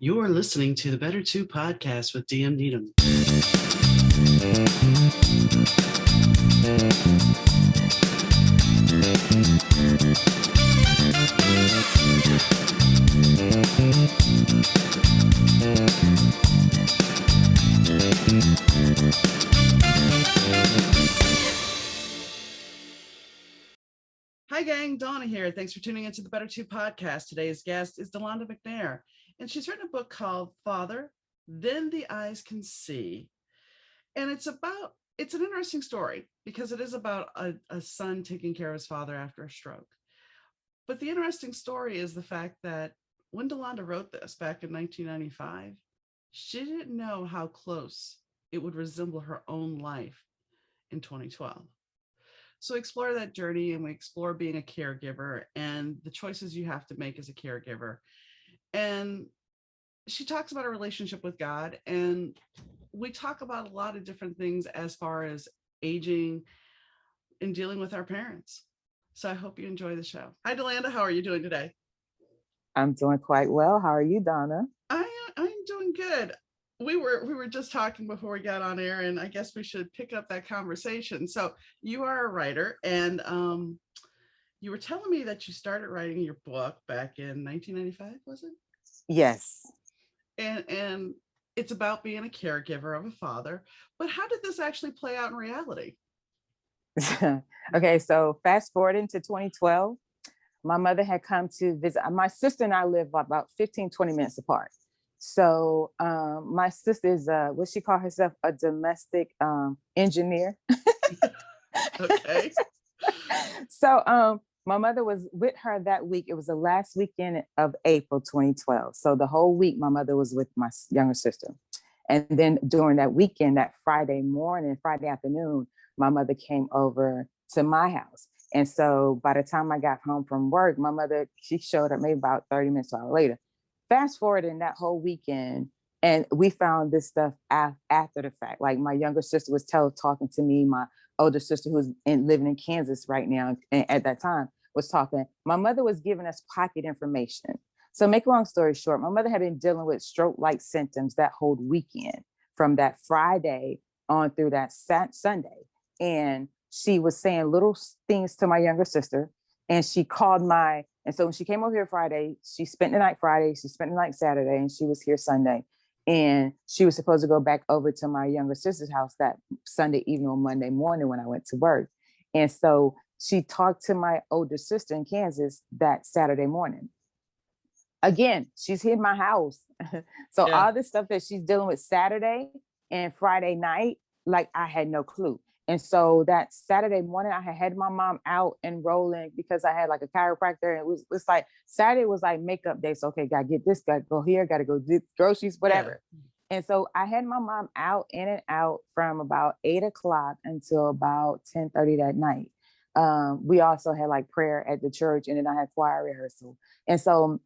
You're listening to the Better 2 podcast with DM Needom. Hi gang, Donna here. Thanks for tuning into the Better 2 podcast. Today's guest is Delanda McNair, and she's written a book called Father, Then the Eyes Can See. And it's an interesting story because it is about a son taking care of his father after a stroke. But the interesting story is the fact that when Delanda wrote this back in 1995, she didn't know how close it would resemble her own life in 2012. So we explore that journey and we explore being a caregiver and the choices you have to make as a caregiver. And she talks about her relationship with God, and we talk about a lot of different things as far as aging and dealing with our parents. So I hope you enjoy the show. Hi, Delanda. How are you doing today? I'm doing quite well. How are you, Donna? I'm doing good. We were just talking before we got on air, and I guess we should pick up that conversation. So you are a writer, and you were telling me that you started writing your book back in 1995, was it? Yes. And it's about being a caregiver of a father. But how did this actually play out in reality? Okay, so fast forwarding to 2012, my mother had come to visit. My sister and I live about 15, 20 minutes apart. So my sister is, what she call herself, a domestic engineer. Okay. So my mother was with her that week. It was the last weekend of April 2012. So the whole week, my mother was with my younger sister. And then during that weekend, that Friday afternoon, my mother came over to my house. And so by the time I got home from work, my mother, she showed up maybe about 30 minutes to an hour later. Fast forward in that whole weekend, and we found this stuff after the fact. Like my younger sister was talking to me, my older sister who's living in Kansas right now, and at that time was talking. My mother was giving us pocket information. So make a long story short, my mother had been dealing with stroke-like symptoms that whole weekend from that Friday on through that Sunday. And she was saying little things to my younger sister. And she called and so when she came over here Friday, she spent the night Friday, she spent the night Saturday, and she was here Sunday. And she was supposed to go back over to my younger sister's house that Sunday evening or Monday morning when I went to work. And so she talked to my older sister in Kansas that Saturday morning. Again, she's in my house. So Yeah. all this stuff that she's dealing with Saturday and Friday night, like I had no clue. And so that Saturday morning, I had my mom out and rolling because I had like a chiropractor. And it's like Saturday was like makeup day. So, okay, gotta get this, gotta go here, gotta go get groceries, whatever. Yeah. And so I had my mom out in and out from about 8:00 until about 10:30 that night. We also had like prayer at the church, and then I had choir rehearsal. And so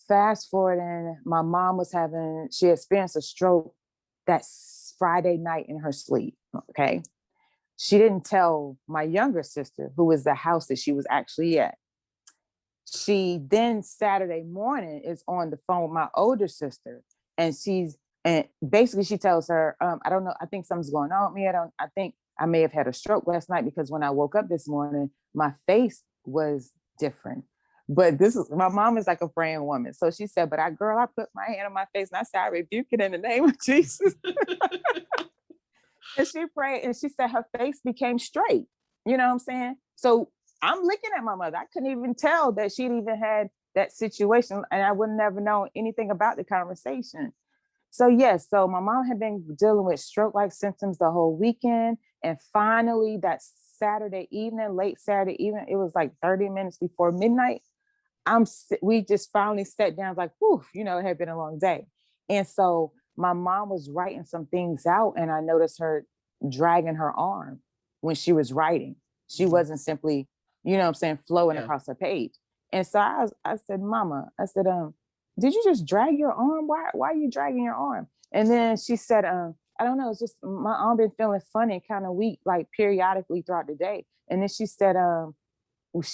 fast forwarding, my mom she experienced a stroke that Friday night in her sleep. Okay. She didn't tell my younger sister, who was the house that she was actually at. She then Saturday morning is on the phone with my older sister, and basically she tells her, I don't know, I think something's going on with me. I think I may have had a stroke last night because when I woke up this morning, my face was different. But my mom is like a praying woman. So she said, but I put my hand on my face and I said, I rebuke it in the name of Jesus. And she prayed and she said her face became straight. You know what I'm saying? So I'm looking at my mother. I couldn't even tell that she'd even had that situation, and I would never know anything about the conversation. So yes, so my mom had been dealing with stroke-like symptoms the whole weekend. And finally that late Saturday evening, it was like 30 minutes before midnight. We just finally sat down like, whew, it had been a long day. And so my mom was writing some things out, and I noticed her dragging her arm when she was writing. She wasn't simply, flowing across her page. And so I said, Mama, did you just drag your arm? Why are you dragging your arm? And then she said, I don't know, it's just my arm been feeling funny, kind of weak, like periodically throughout the day. And then she said,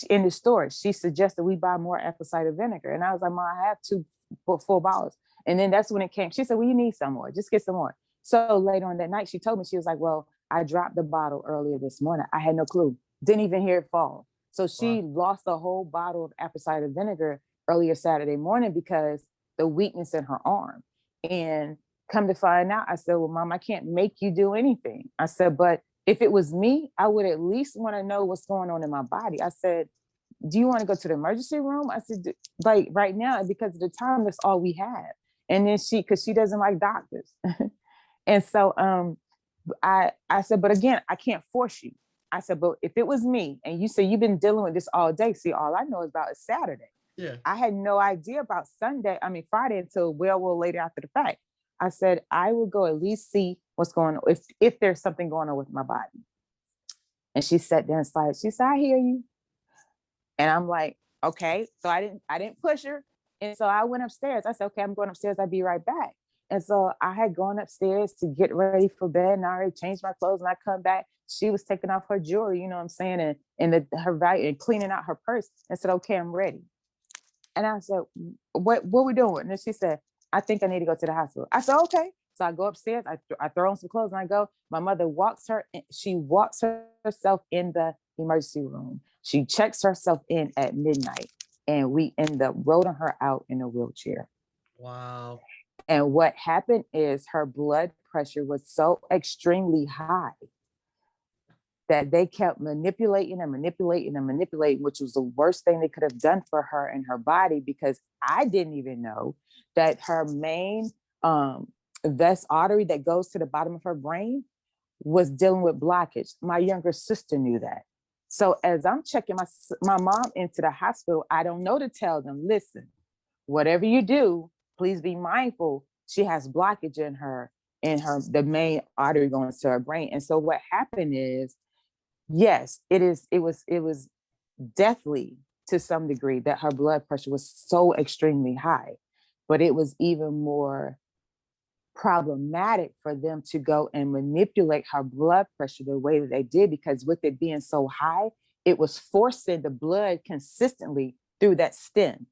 in the store, she suggested we buy more apple cider vinegar. And I was like, Mom, I have 2 full bottles. And then that's when it came. She said, well, you need some more. Just get some more. So later on that night, she told me, she was like, well, I dropped the bottle earlier this morning. I had no clue. Didn't even hear it fall. So she Wow. lost a whole bottle of apple cider vinegar earlier Saturday morning because the weakness in her arm. And come to find out, I said, well, Mom, I can't make you do anything. I said, but if it was me, I would at least want to know what's going on in my body. I said, do you want to go to the emergency room? I said, like right now, because of the time, that's all we have. And then because she doesn't like doctors. And so I said, but again, I can't force you. I said, but if it was me and you say you've been dealing with this all day, see, all I know about is Saturday. Yeah. I had no idea about Friday until well later after the fact. I said, I will go at least see what's going on, if there's something going on with my body. And she sat there and sighed. She said, I hear you. And I'm like, okay. So I didn't push her. And so I went upstairs. I said, okay, I'm going upstairs. I'll be right back. And so I had gone upstairs to get ready for bed, and I already changed my clothes, and I come back. She was taking off her jewelry, you know what I'm saying? And her value and cleaning out her purse, and said, okay, I'm ready. And I said, what we doing? And she said, I think I need to go to the hospital. I said, okay. So I go upstairs, I throw on some clothes, and I go. My mother she walks herself in the emergency room. She checks herself in at midnight, and we end up rolling her out in a wheelchair. Wow. And what happened is her blood pressure was so extremely high that they kept manipulating, which was the worst thing they could have done for her and her body, because I didn't even know that her main vest artery that goes to the bottom of her brain was dealing with blockage. My younger sister knew that. So as I'm checking my mom into the hospital, I don't know to tell them, listen, whatever you do, please be mindful. She has blockage in the main artery going to her brain. And so what happened is, yes, it was deathly to some degree that her blood pressure was so extremely high, but it was even more problematic for them to go and manipulate her blood pressure the way that they did, because with it being so high, it was forcing the blood consistently through that stem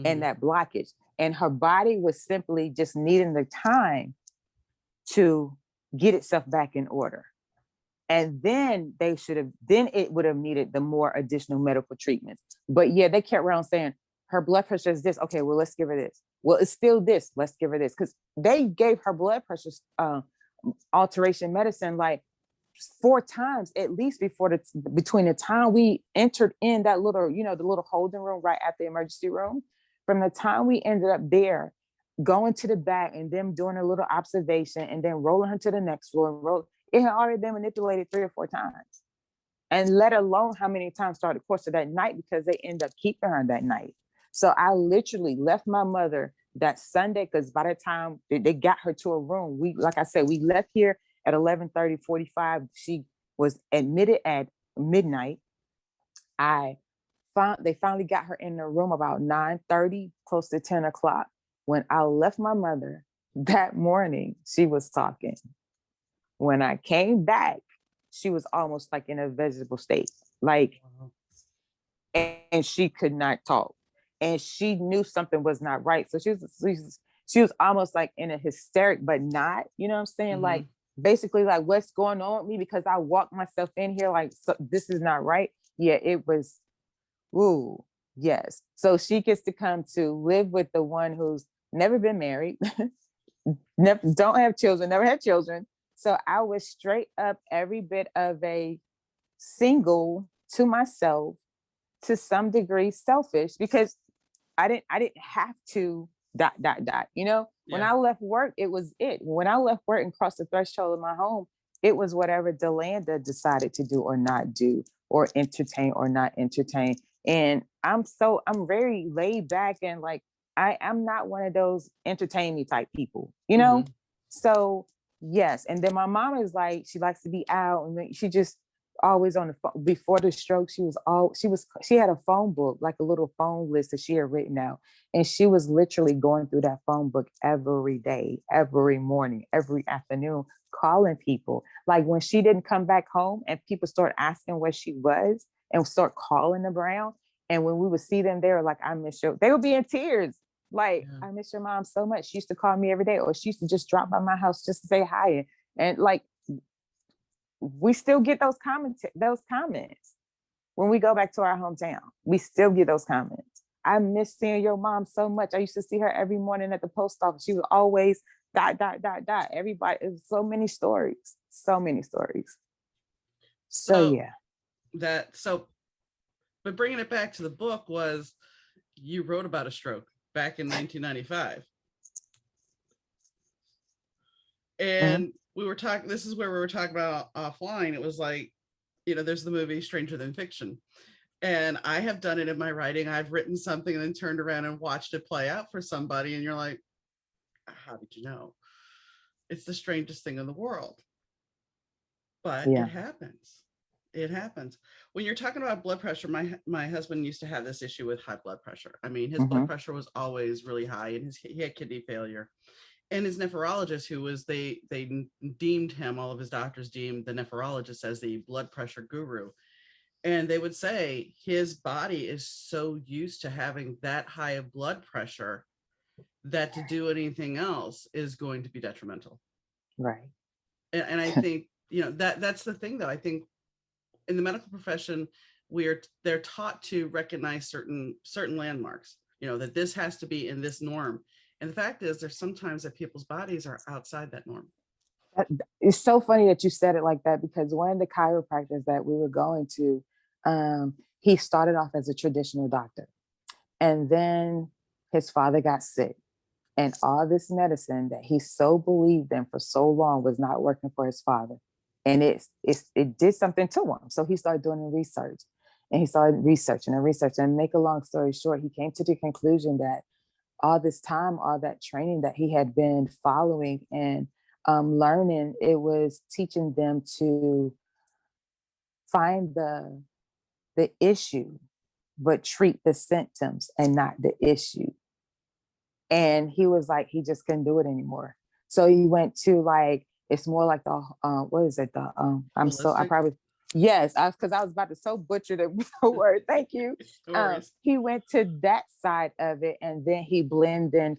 and that blockage. And her body was simply just needing the time to get itself back in order. And then it would have needed the more additional medical treatments. But yeah, they kept around saying her blood pressure is this. Okay, well, let's give her this. Well, it's still this. Let's give her this. Because they gave her blood pressure alteration medicine like 4 times at least between the time we entered in that little, the little holding room right at the emergency room. From the time we ended up there, going to the back and them doing a little observation and then rolling her to the next floor, it had already been manipulated 3 or 4 times. And let alone how many times throughout the course of that night, because they end up keeping her that night. So I literally left my mother that Sunday, because by the time they got her to a room, like I said, we left here at 11:45. She was admitted at midnight. They finally got her in the room about 9:30, close to 10 o'clock. When I left my mother that morning, she was talking. When I came back, she was almost like in a vegetable state, and she could not talk, and she knew something was not right. So she was almost like in a hysteric, but not, you know what I'm saying? Like basically like, what's going on with me? Because I walked myself in here like, so, this is not right. Yeah, it was. Ooh, yes. So she gets to come to live with the one who's never been married, don't have children, never had children. So I was straight up every bit of a single to myself, to some degree selfish, because I didn't have to ... Yeah. When I left work, it was it. When I left work and crossed the threshold of my home, it was whatever Delanda decided to do or not do, or entertain or not entertain. And I'm very laid back, and like I'm not one of those entertain me type people, So yes. And then my mom is like, she likes to be out, and she just always on the phone. Before the stroke, she had a phone book, like a little phone list that she had written out, and she was literally going through that phone book every day, every morning, every afternoon, calling people. Like when she didn't come back home and people start asking where she was and start calling around, and when we would see them, they were like, I miss you. They would be in tears Like, Yeah. I miss your mom so much. She used to call me every day, or she used to just drop by my house just to say hi. And like, we still get those comments when we go back to our hometown. We still get those comments. I miss seeing your mom so much. I used to see her every morning at the post office. She was always dot, dot, dot, dot. Everybody, it was so many stories, so many stories. So So yeah. so, but bringing it back to the book was, you wrote about a stroke back in 1995. Mhm. And we were talking, this is where we were talking about offline. It was like, there's the movie Stranger Than Fiction. And I have done it in my writing. I've written something and then turned around and watched it play out for somebody. And you're like, how did you know? It's the strangest thing in the world. But it Yeah. happens. It happens. When you're talking about blood pressure, my husband used to have this issue with high blood pressure. I mean, his blood Hmm. pressure was always really high, and he had kidney failure. And his nephrologist, who was they deemed him, all of his doctors deemed the nephrologist as the blood pressure guru. And they would say his body is so used to having that high of blood pressure that to do anything else is going to be detrimental. Right. And I think, that's the thing, though. I think in the medical profession, they're taught to recognize certain landmarks, that this has to be in this norm. And the fact is, there's sometimes that people's bodies are outside that norm. It's so funny that you said it like that, because one of the chiropractors that we were going to, he started off as a traditional doctor, and then his father got sick, and all this medicine that he so believed in for so long was not working for his father, and it did something to him. So he started doing research, and he started researching and researching. And make a long story short, he came to the conclusion that all this time, all that training that he had been following and learning, it was teaching them to find the issue, but treat the symptoms and not the issue. And he was like, he just couldn't do it anymore. So he went to, like, it's more like the what is it? The I Holistic. probably, yes, because I was about to so butcher the word. Thank you. No worries. He went to that side of it, and then he blended in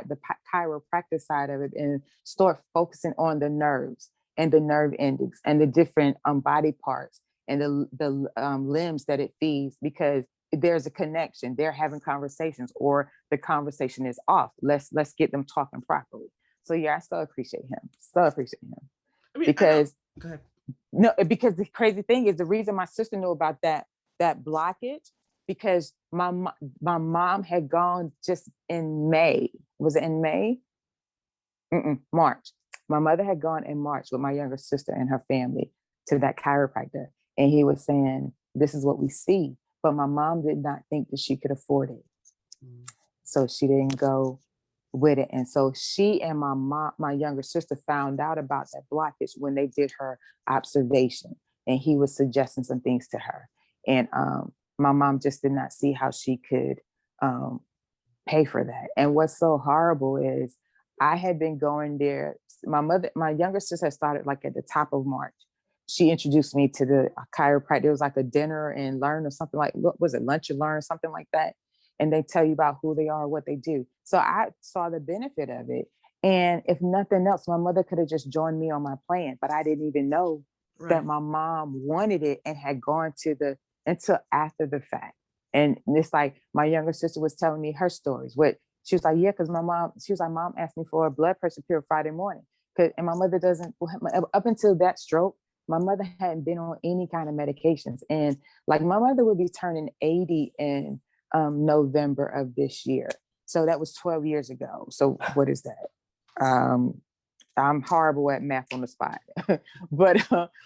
the chiropractic side of it, and start focusing on the nerves and the nerve endings and the different body parts and the limbs that it feeds, because there's a connection. They're having conversations, or the conversation is off. Let's get them talking properly. So yeah, I still appreciate him. Still appreciate him. I mean, I know. Because Go ahead. no, because the crazy thing is, the reason my sister knew about that blockage, because my mom had gone just in May. Was it in May? March. My mother had gone in March with my younger sister and her family to that chiropractor, and he was saying, "This is what we see." But my mom did not think that she could afford it, Mm. so she didn't go with it. And so she and my younger sister, found out about that blockage when they did her observation, and he was suggesting some things to her. And my mom just did not see how she could um, pay for that. And what's so horrible is, I had been going there. My younger sister had started like at the top of March. She introduced me to the chiropractor. It was like a dinner and learn, or something like, what was it, lunch and learn, something like that. And they tell you about who they are, what they do. So I saw the benefit of it. And if nothing else, my mother could have just joined me on my plan, but I didn't even know that Right. my mom wanted it and had gone to until after the fact. And it's like, my younger sister was telling me her stories. She was like, yeah, because she was like, mom asked me for a blood pressure pill Friday morning. And my mother doesn't, up until that stroke, my mother hadn't been on any kind of medications. And like, my mother would be turning 80 in November of this year. So that was 12 years ago. So what is that? I'm horrible at math on the spot. But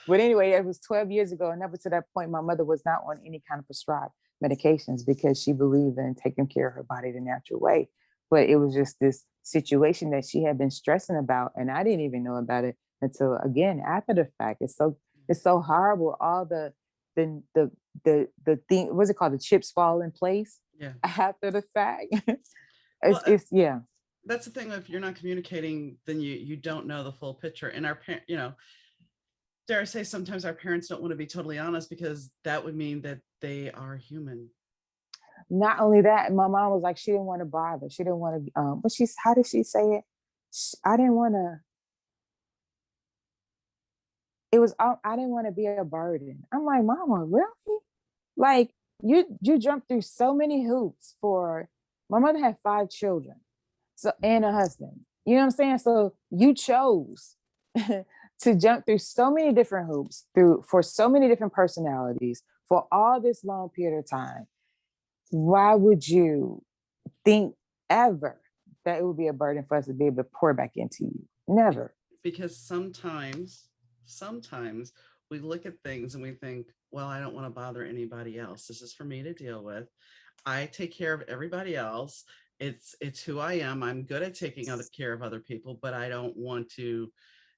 anyway, it was 12 years ago. And up to that point, my mother was not on any kind of prescribed medications, because she believed in taking care of her body the natural way. But it was just this situation that she had been stressing about, and I didn't even know about it until, again, after the fact. It's so horrible. All the thing, what's it called? The chips fall in place Yeah. after the fact. Well, it's yeah. that's the thing. If you're not communicating, then you don't know the full picture. And our parent, dare I say, sometimes our parents don't want to be totally honest, because that would mean that they are human. not only that, my mom was like, she didn't want to bother. She didn't want to, but how did she say it? I didn't want to, I didn't want to be a burden. I'm like, Mama, really? Like you jumped through so many hoops for, my mother had 5 children, so, and a husband. You know what I'm saying? So you chose to jump through so many different hoops for so many different personalities for all this long period of time. Why would you think ever that it would be a burden for us to be able to pour back into you? Never. Because sometimes we look at things and we think, well, I don't want to bother anybody else. This is for me to deal with. I take care of everybody else. It's who I am. I'm good at taking care of other people, but I don't want to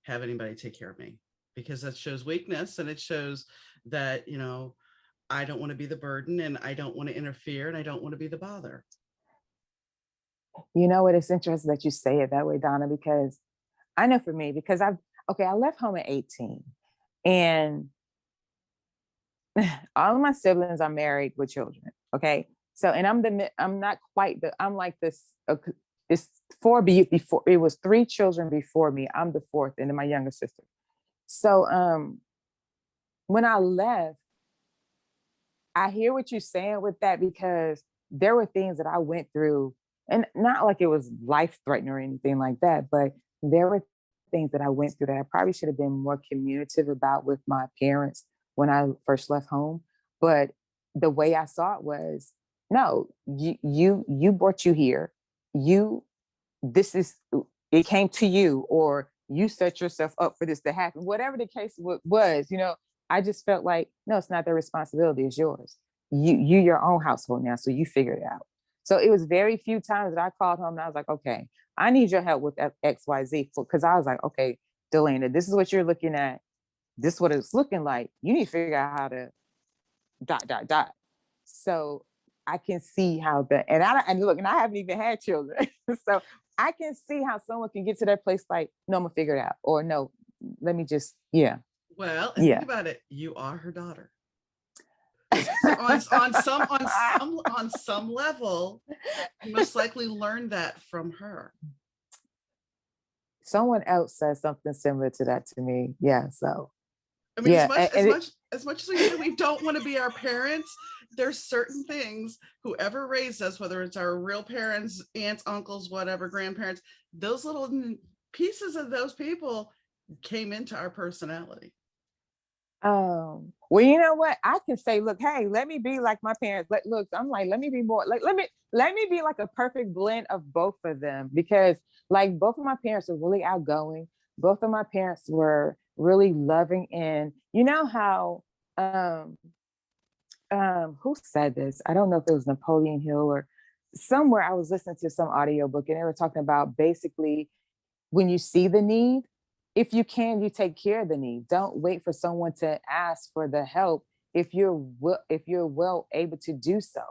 have anybody take care of me, because that shows weakness, and it shows that, I don't want to be the burden, and I don't want to interfere, and I don't want to be the bother. You know what? It's interesting that you say it that way, Donna, because I know for me, because I left home at 18, and all of my siblings are married with children. Okay. So, and I'm not quite I'm like this, it's 4 before, it was 3 children before me. I'm the 4th, and then my younger sister. So, when I left, I hear what you're saying with that, because there were things that I went through, and not like it was life threatening or anything like that, but there were things that I went through that I probably should have been more communicative about with my parents when I first left home. But the way I saw it was, no, you brought you here. It came to you, or you set yourself up for this to happen. Whatever the case was, I just felt like, no, it's not their responsibility. It's yours. You your own household now, so you figure it out. So it was very few times that I called home and I was like, okay, I need your help with XYZ, because I was like, okay, Delanda, this is what you're looking at. This is what it's looking like. You need to figure out how to ... So I can see how and look, and I haven't even had children. So I can see how someone can get to that place like, no, I'm gonna figure it out. Or no, let me just, yeah. Well, and think about it. You are her daughter. So on some level, you most likely learned that from her. Someone else says something similar to that to me. Yeah. So I mean, as much as we say we don't want to be our parents, there's certain things, whoever raised us, whether it's our real parents, aunts, uncles, whatever, grandparents, those little pieces of those people came into our personality. Well, you know what? I can say, look, hey, let me be like my parents. Look, I'm like, let me be more like, let me be like a perfect blend of both of them, because like both of my parents were really outgoing. Both of my parents were really loving, and you know how, who said this? I don't know if it was Napoleon Hill or somewhere. I was listening to some audiobook and they were talking about basically when you see the need, if you can, you take care of the need. Don't wait for someone to ask for the help if you're well able to do so.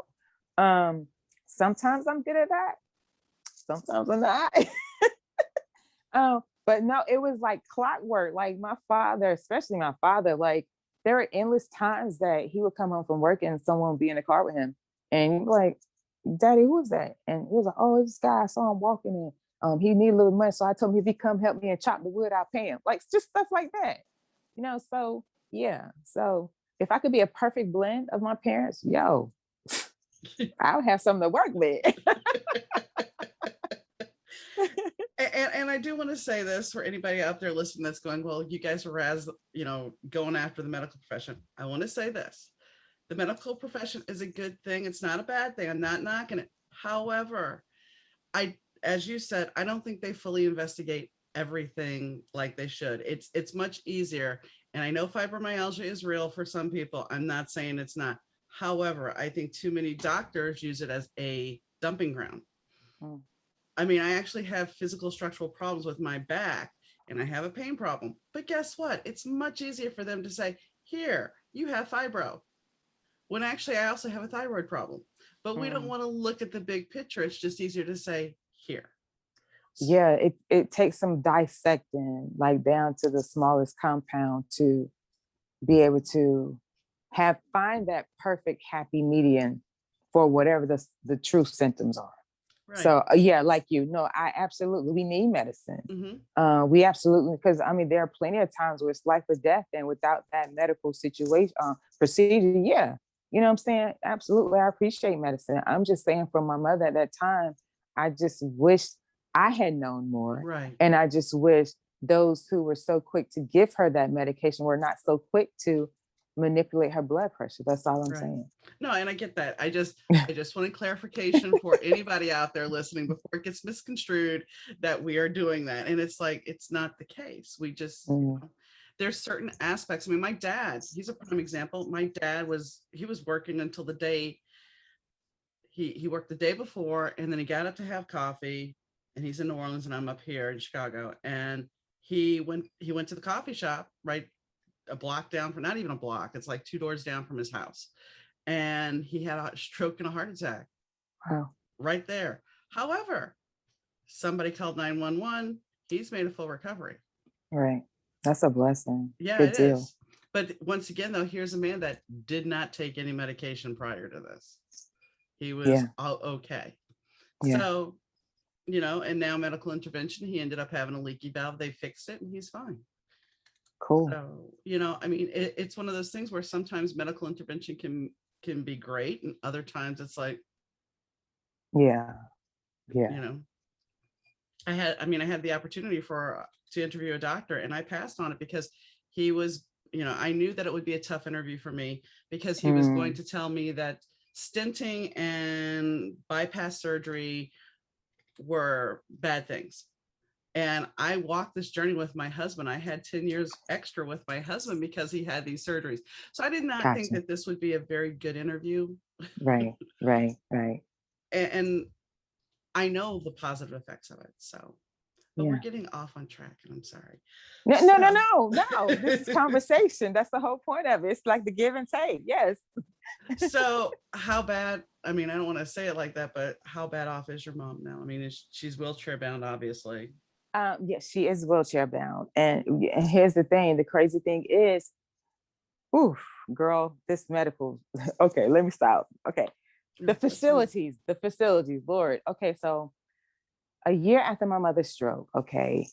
Sometimes I'm good at that. Sometimes I'm not. But no, it was like clockwork. Like my father, especially my father, like there were endless times that he would come home from work and someone would be in the car with him. And he'd be like, Daddy, who was that? And he was like, oh, this guy, I saw him walking in. He needed a little money. So I told him if he come help me and chop the wood, I'll pay him. Like just stuff like that. So yeah. So if I could be a perfect blend of my parents, yo, I would have something to work with. And I do want to say this for anybody out there listening that's going, well, you guys are going after the medical profession. I want to say this. The medical profession is a good thing. It's not a bad thing. I'm not knocking it. However, as you said, I don't think they fully investigate everything like they should. It's much easier. And I know fibromyalgia is real for some people. I'm not saying it's not. However, I think too many doctors use it as a dumping ground. I mean, I actually have physical structural problems with my back and I have a pain problem. But guess what? It's much easier for them to say, here, you have fibro. When actually I also have a thyroid problem. But we don't want to look at the big picture. It's just easier to say, here. Yeah, it takes some dissecting, like down to the smallest compound, to be able to find that perfect happy median for whatever the true symptoms are. Right. So yeah, like I absolutely, we need medicine. We absolutely, because I mean, there are plenty of times where it's life or death, and without that medical situation, procedure, yeah, you know what I'm saying? Absolutely, I appreciate medicine. I'm just saying, for my mother at that time, I just wish I had known more. Right. And I just wish those who were so quick to give her that medication were not so quick to manipulate her blood pressure. That's all I'm saying. No, and I get that. I just wanted clarification for anybody out there listening before it gets misconstrued that we are doing that. And it's like, it's not the case. We just, there's certain aspects. I mean, my dad, he's a prime example. My dad was working until the day he worked the day before, and then he got up to have coffee, and he's in New Orleans and I'm up here in Chicago. And he went to the coffee shop, right, a block down from, not even a block, it's like 2 doors down from his house, and he had a stroke and a heart attack. Wow. Right there. However, somebody called 911. He's made a full recovery. Right. That's a blessing. Yeah, Good it deal. is. But once again, though, here's a man that did not take any medication prior to this. He was okay. Yeah. So, and now medical intervention, he ended up having a leaky valve. They fixed it and he's fine. Cool. So, I mean, it's one of those things where sometimes medical intervention can be great, and other times it's like, yeah. I had the opportunity to interview a doctor, and I passed on it because he was, I knew that it would be a tough interview for me, because he was going to tell me that stenting and bypass surgery were bad things. And I walked this journey with my husband. I had 10 years extra with my husband because he had these surgeries. So I did not think that this would be a very good interview. Right. And I know the positive effects of it. So, but we're getting off on track, and I'm sorry. No. This is conversation. That's the whole point of it. It's like the give and take. Yes. So how bad, I mean, I don't want to say it like that, but how bad off is your mom now? I mean, she's wheelchair bound, obviously. Yes, she is wheelchair bound. And here's the thing. The crazy thing is, oof, girl, this medical. Okay, let me stop. Okay. The facilities, Lord. Okay, so a year after my mother's stroke, okay,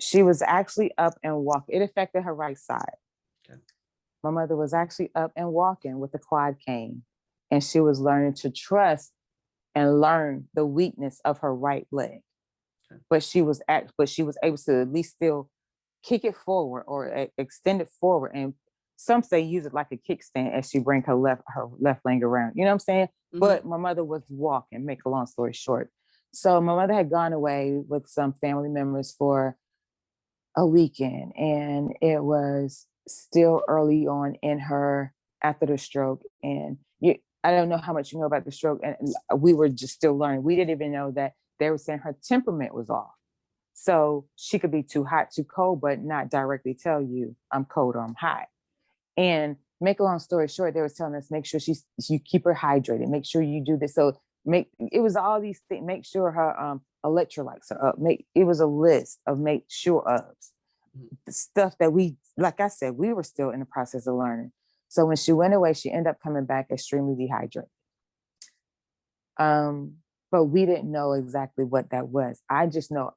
she was actually up and walking. It affected her right side. Okay. My mother was actually up and walking with a quad cane, and she was learning to trust and learn the weakness of her right leg. Okay. But she was able to at least still kick it forward or extend it forward, and some say use it like a kickstand as she bring her left leg around. You know what I'm saying? But my mother was walking, make a long story short. So my mother had gone away with some family members for a weekend, and it was still early on in her after the stroke. And I don't know how much you know about the stroke, and we were just still learning. We didn't even know that they were saying her temperament was off. So she could be too hot, too cold, but not directly tell you I'm cold or I'm hot. And make a long story short, they were telling us, make sure you keep her hydrated, make sure you do this. So it was all these things, make sure her electrolytes are up. It was a list of make sure of the stuff that we, like I said, we were still in the process of learning. So when she went away, she ended up coming back extremely dehydrated. But we didn't know exactly what that was. I just know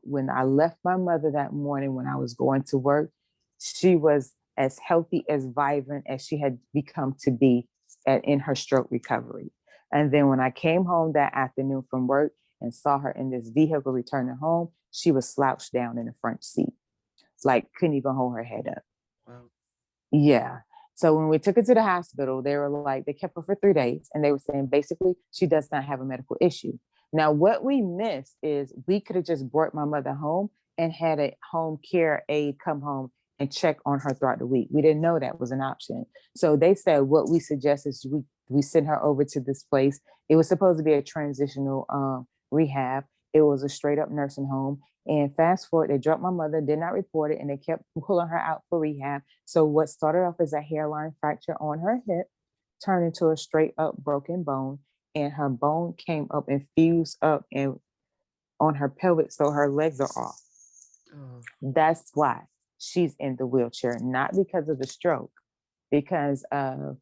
when I left my mother that morning when I was going to work, she was as healthy, as vibrant as she had become to be in her stroke recovery. And then when I came home that afternoon from work and saw her in this vehicle returning home, she was slouched down in the front seat, like couldn't even hold her head up. Wow. Yeah. So when we took her to the hospital, they were like, they kept her for 3 days, and they were saying basically she does not have a medical issue. Now, what we missed is we could have just brought my mother home and had a home care aide come home and check on her throughout the week. We didn't know that was an option. So they said what we suggest is we send her over to this place. It was supposed to be a transitional rehab. It was a straight up nursing home. And fast forward, they dropped my mother, did not report it, and they kept pulling her out for rehab. So what started off as a hairline fracture on her hip turned into a straight up broken bone, and her bone came up and fused up and on her pelvic, so her legs are off. Oh. That's why she's in the wheelchair, not because of the stroke, because of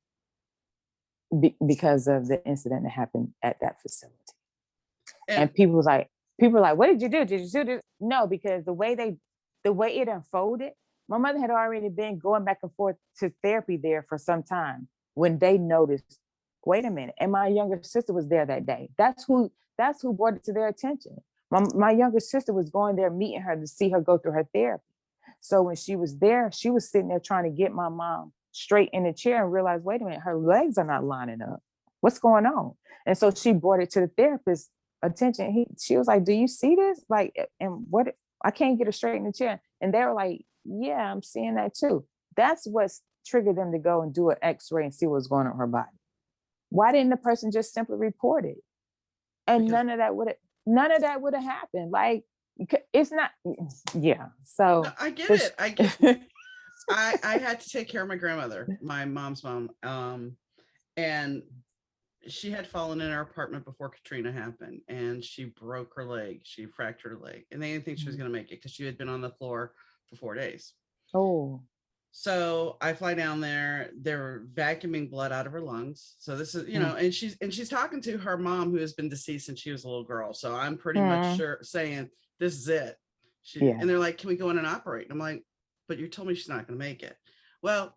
because of the incident that happened at that facility. And And people were like, what did you do? Did you do this? No, because the way it unfolded, my mother had already been going back and forth to therapy there for some time when they noticed, wait a minute. And my younger sister was there that day. That's who brought it to their attention. My younger sister was going there, meeting her to see her go through her therapy. So when she was there, she was sitting there trying to get my mom straight in the chair and realized, wait a minute, her legs are not lining up. What's going on? And so she brought it to the therapist's attention. She was like, do you see this? Like, and what, I can't get her straight in the chair. And they were like, yeah, I'm seeing that too. That's what's triggered them to go and do an x-ray and see what's going on in her body. Why didn't the person just simply report it? And none of that would have happened. Like, it's not, yeah. So no, I get it. I get it. I had to take care of my grandmother, my mom's mom. And she had fallen in our apartment before Katrina happened, and she broke her leg. She fractured her leg, and they didn't think she was going to make it because she had been on the floor for 4 days. Oh. So I fly down there. They're vacuuming blood out of her lungs. So this is, and she's talking to her mom, who has been deceased since she was a little girl. So I'm pretty much sure saying this is it. And they're like, can we go in and operate? And I'm like, but you told me she's not going to make it. Well,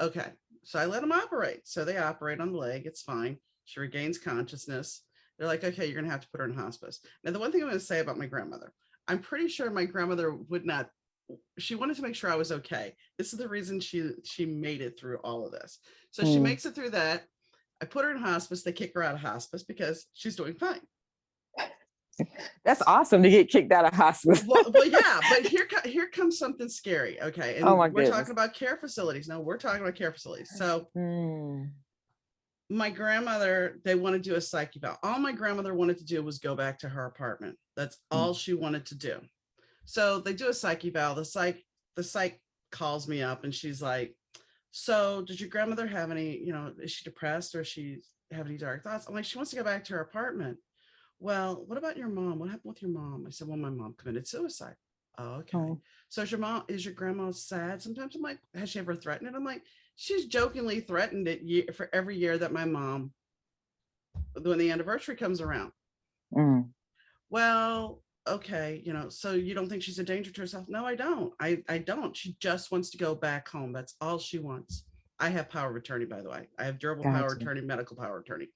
okay. So I let them operate. So they operate on the leg. It's fine. She regains consciousness. They're like, okay, you're going to have to put her in hospice. Now, the one thing I'm going to say about my grandmother, I'm pretty sure my grandmother she wanted to make sure I was okay. This is the reason she made it through all of this. So she makes it through that. I put her in hospice. They kick her out of hospice because she's doing fine. That's awesome to get kicked out of hospice. well, yeah, but here comes something scary. Okay. And we're talking about care facilities. No, we're talking about care facilities. So my grandmother, they want to do a psych eval. All my grandmother wanted to do was go back to her apartment. That's all she wanted to do. So they do a psych eval. The psych calls me up and she's like, so did your grandmother have any, is she depressed or she have any dark thoughts? I'm like, she wants to go back to her apartment. Well, what about your mom? What happened with your mom? I said, well, my mom committed suicide. Oh, okay. So is your grandma sad? Sometimes I'm like, has she ever threatened it? I'm like, she's jokingly threatened it for every year that my mom, when the anniversary comes around. Well, okay, so you don't think she's a danger to herself? No, I don't. I don't. She just wants to go back home. That's all she wants. I have power of attorney, by the way. I have durable power of attorney, medical power of attorney.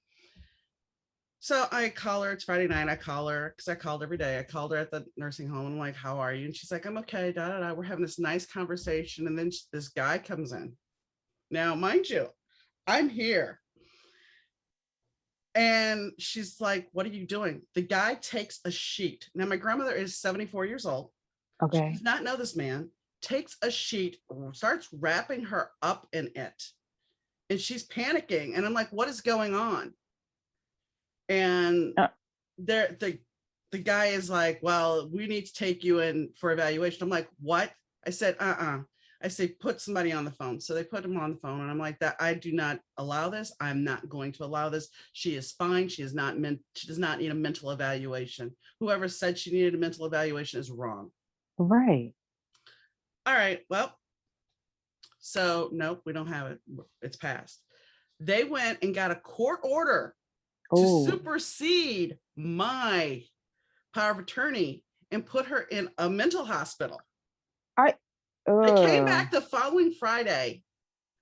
So I call her. It's Friday night. I call her because I called every day. I called her at the nursing home. I'm like, how are you? And she's like, I'm okay. We're having this nice conversation. And then this guy comes in. Now, mind you, I'm here. And she's like, what are you doing? The guy takes a sheet. Now, my grandmother is 74 years old. Okay. She does not know this man. Takes a sheet, starts wrapping her up in it. And she's panicking. And I'm like, what is going on? And the guy is like, well, we need to take you in for evaluation. I'm like, what? I said, I say, put somebody on the phone. So they put him on the phone. And I'm like, that I do not allow this. I'm not going to allow this. She is fine. She does not need a mental evaluation. Whoever said she needed a mental evaluation is wrong. Right. All right. Well, so nope, we don't have it. It's passed. They went and got a court order to supersede my power of attorney and put her in a mental hospital. I came back the following Friday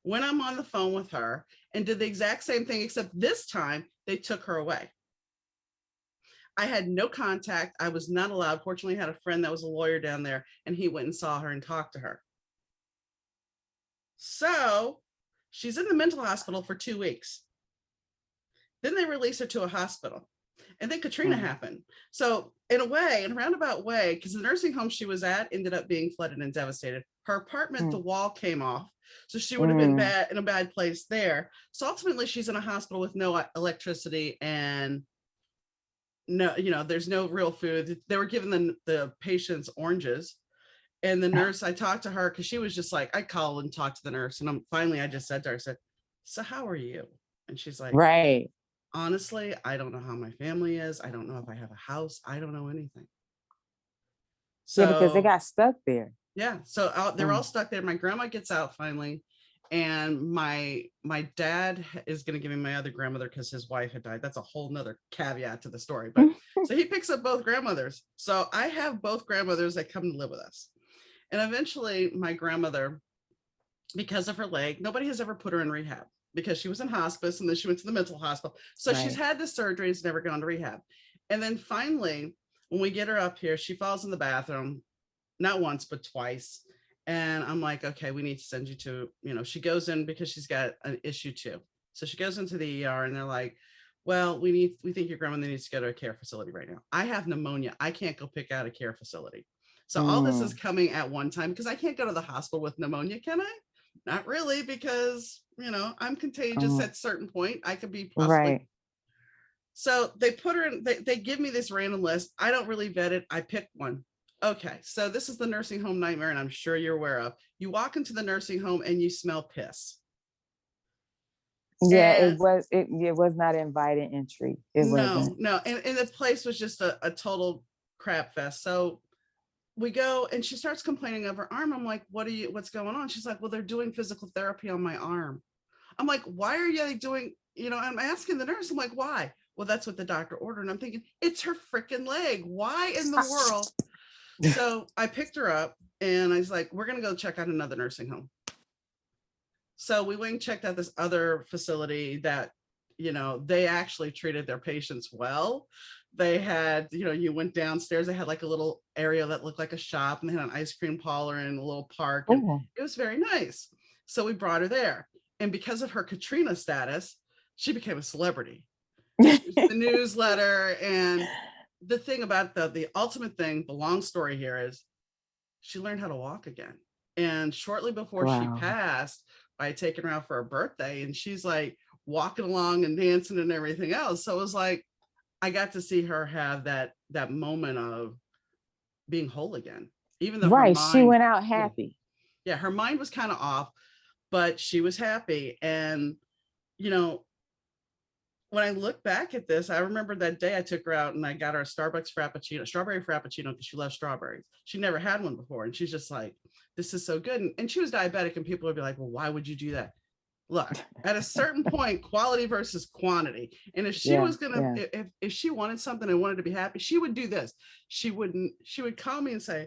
when I'm on the phone with her and did the exact same thing, except this time they took her away. I had no contact. I was not allowed. Fortunately, I had a friend that was a lawyer down there and he went and saw her and talked to her. So she's in the mental hospital for 2 weeks. Then they release her to a hospital. And then Katrina happened. So in a roundabout way, because the nursing home she was at ended up being flooded and devastated. Her apartment, the wall came off. So she would have been in a bad place there. So ultimately she's in a hospital with no electricity and no, there's no real food. They were giving the patients oranges. And the nurse, I talked to her because she was just like, I called and talked to the nurse. And I just said to her, I said, so how are you? And she's like, right. Honestly, I don't know how my family is. I don't know if I have a house. I don't know anything. So because they got stuck there. Yeah. So they're all stuck there. My grandma gets out finally. And my dad is going to give me my other grandmother because his wife had died. That's a whole nother caveat to the story. But so he picks up both grandmothers. So I have both grandmothers that come to live with us. And eventually my grandmother, because of her leg, nobody has ever put her in rehab because she was in hospice and then she went to the mental hospital. So she's had this surgery, it's never gone to rehab. And then finally, when we get her up here, she falls in the bathroom, not once, but twice. And I'm like, okay, we need to send you to, she goes in because she's got an issue too. So she goes into the ER and they're like, well, we think your grandmother needs to go to a care facility right now. I have pneumonia. I can't go pick out a care facility. So all this is coming at one time because I can't go to the hospital with pneumonia, can I? Not really, because, I'm contagious at a certain point. I could be possibly. Right. So they put her in, they give me this random list. I don't really vet it. I pick one. Okay, so this is the nursing home nightmare, and I'm sure you're aware of. You walk into the nursing home and you smell piss. Yeah, and it was not invited entry. It wasn't. No, and the place was just a total crap fest. So we go and she starts complaining of her arm. I'm like, what's going on? She's like, well, they're doing physical therapy on my arm. I'm like, why are you doing, I'm asking the nurse, I'm like, why? Well, that's what the doctor ordered. And I'm thinking, it's her freaking leg. Why in the world? So I picked her up and I was like, we're going to go check out another nursing home. So we went and checked out this other facility that, they actually treated their patients well. They had, you went downstairs, they had like a little area that looked like a shop and they had an ice cream parlor and a little park. And it was very nice. So we brought her there. And because of her Katrina status, she became a celebrity. The newsletter. And the thing about the ultimate thing, the long story here is she learned how to walk again. And shortly before she passed, I had taken her out for her birthday and she's like walking along and dancing and everything else. So it was like, I got to see her have that moment of being whole again, even though her mind, she went out happy. Yeah, her mind was kind of off, but she was happy. And, when I look back at this, I remember that day I took her out and I got her a Starbucks Frappuccino, strawberry Frappuccino, because she loves strawberries. She never had one before. And she's just like, this is so good. And she was diabetic and people would be like, well, why would you do that? Look, at a certain point, quality versus quantity. And if she was going to, if she wanted something and wanted to be happy, she would do this. She would call me and say,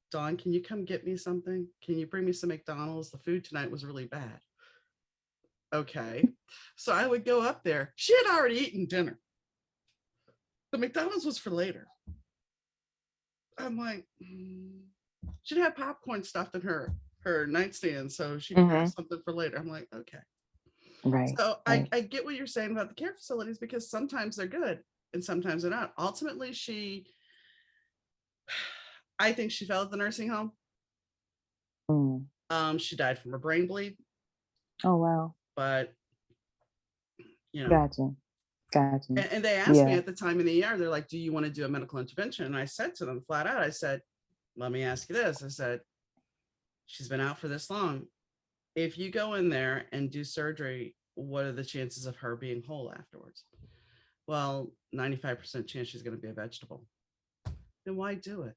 Dawn, can you come get me something? Can you bring me some McDonald's? The food tonight was really bad. Okay. So I would go up there. She had already eaten dinner. The McDonald's was for later. I'm like, she'd have popcorn stuffed in her nightstand, so she could have something for later. I'm like, okay. Right. So I get what you're saying about the care facilities, because sometimes they're good and sometimes they're not. Ultimately, I think she fell at the nursing home. She died from a brain bleed. Oh, wow. But, Gotcha. And they asked me at the time in the ER, they're like, do you want to do a medical intervention? And I said to them flat out, I said, let me ask you this. I said, she's been out for this long. If you go in there and do surgery, what are the chances of her being whole afterwards? Well, 95% chance she's going to be a vegetable. Then why do it?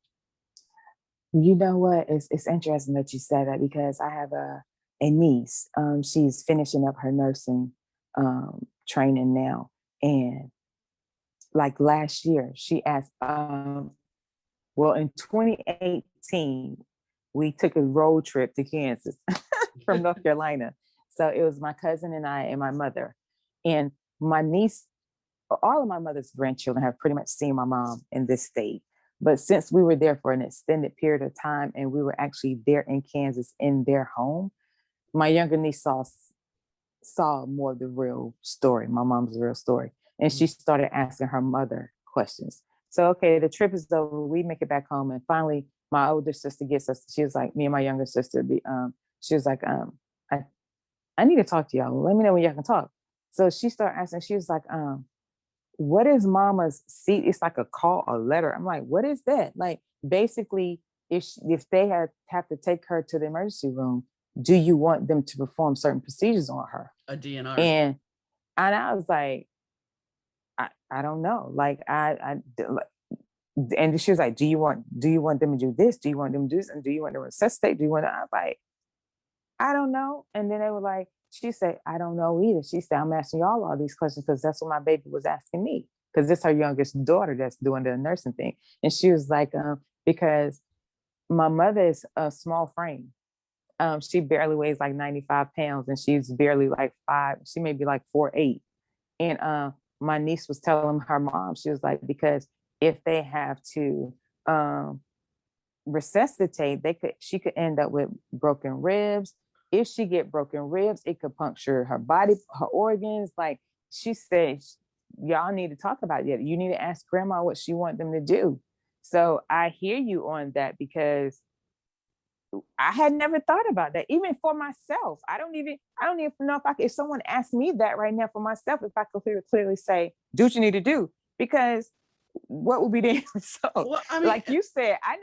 You know what? It's interesting that you said that, because I have a niece. She's finishing up her nursing training now. And like last year, she asked, well, in 2018, we took a road trip to Kansas from North Carolina. So it was my cousin and I and my mother. And my niece, all of my mother's grandchildren have pretty much seen my mom in this state. But since we were there for an extended period of time and we were actually there in Kansas in their home, my younger niece saw more of the real story, my mom's real story. And she started asking her mother questions. So, okay, the trip is over. We make it back home. And finally, my older sister gets us. She was like, me and my younger sister, she was like, I need to talk to y'all. Let me know when y'all can talk. So she started asking, she was like, what is mama's seat? It's like a call, a letter. I'm like, what is that? Like, basically, if they have to take her to the emergency room, do you want them to perform certain procedures on her? A DNR. And I was like, I don't know. Like, and she was like, do you want them to do this? Do you want them to do this? And do you want them to resuscitate? Do you want to? I'm like, I don't know. And then they were like, she said, I don't know either. She said, I'm asking y'all all these questions because that's what my baby was asking me. Because it's her youngest daughter that's doing the nursing thing. And she was like, because my mother is a small frame. She barely weighs like 95 pounds and she's barely like five. She may be like 4'8". And my niece was telling her mom, she was like, because if they have to resuscitate, she could end up with broken ribs. If she get broken ribs, it could puncture her body, her organs. Like she said, y'all need to talk about it. You need to ask grandma what she want them to do. So I hear you on that because I had never thought about that, even for myself. I don't even know if someone asked me that right now for myself, if I could clearly say, do what you need to do, because what would be the end result? Well, I mean, Like you said, I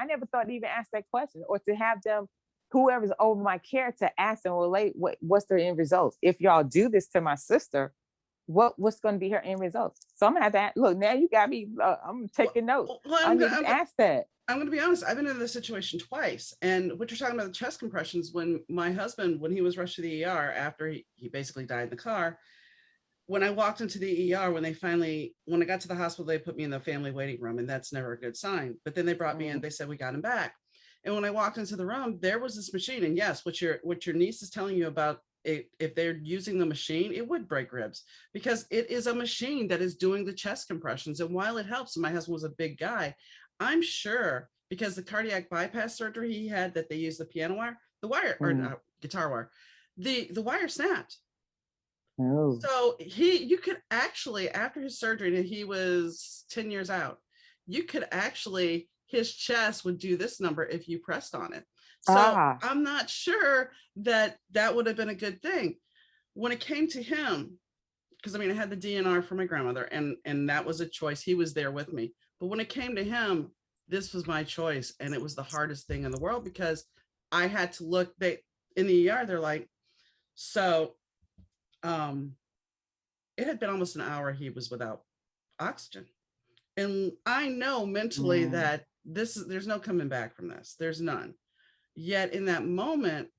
never thought to even ask that question or to have them, whoever's over my care, to ask them, well, what's their end result? If y'all do this to my sister, what's going to be her end result? So I'm gonna have to look. Now you got me. I'm taking notes. I need to ask that. I'm going to be honest. I've been in this situation twice. And what you're talking about, the chest compressions, when my husband, when he was rushed to the ER after he basically died in the car, when I walked into the ER, when I got to the hospital, they put me in the family waiting room, and that's never a good sign. But then they brought me in, they said, we got him back. And when I walked into the room, there was this machine. And yes, what your niece is telling you about, if they're using the machine, it would break ribs, because it is a machine that is doing the chest compressions. And while it helps, and my husband was a big guy, I'm sure, because the cardiac bypass surgery he had, that they used the piano wire, the wire, or guitar wire, the wire snapped. Oh. So you could actually, after his surgery, and he was 10 years out, you could actually, his chest would do this number if you pressed on it. So I'm not sure that would have been a good thing. When it came to him, because I mean, I had the DNR for my grandmother, and that was a choice. He was there with me. But when it came to him, this was my choice. And it was the hardest thing in the world, because I had to look, in the ER, they're like, so it had been almost an hour he was without oxygen. And I know mentally that there's no coming back from this. There's none. Yet in that moment,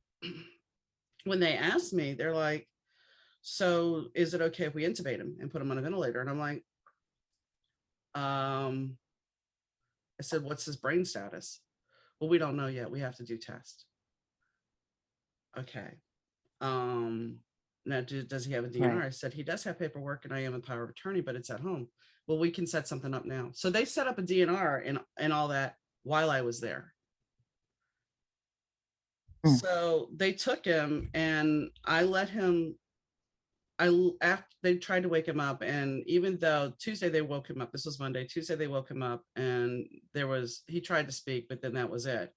when they asked me, they're like, so is it okay if we intubate him and put him on a ventilator? And I'm like, I said, what's his brain status? Well, we don't know yet. We have to do tests. Okay. Now, does he have a DNR? Right. I said, he does have paperwork and I am a power of attorney, but it's at home. Well, we can set something up now. So they set up a DNR and all that while I was there. So they took him, and I let him, after they tried to wake him up, and even though Tuesday they woke him up, this was Monday, Tuesday they woke him up, and he tried to speak, but then that was it.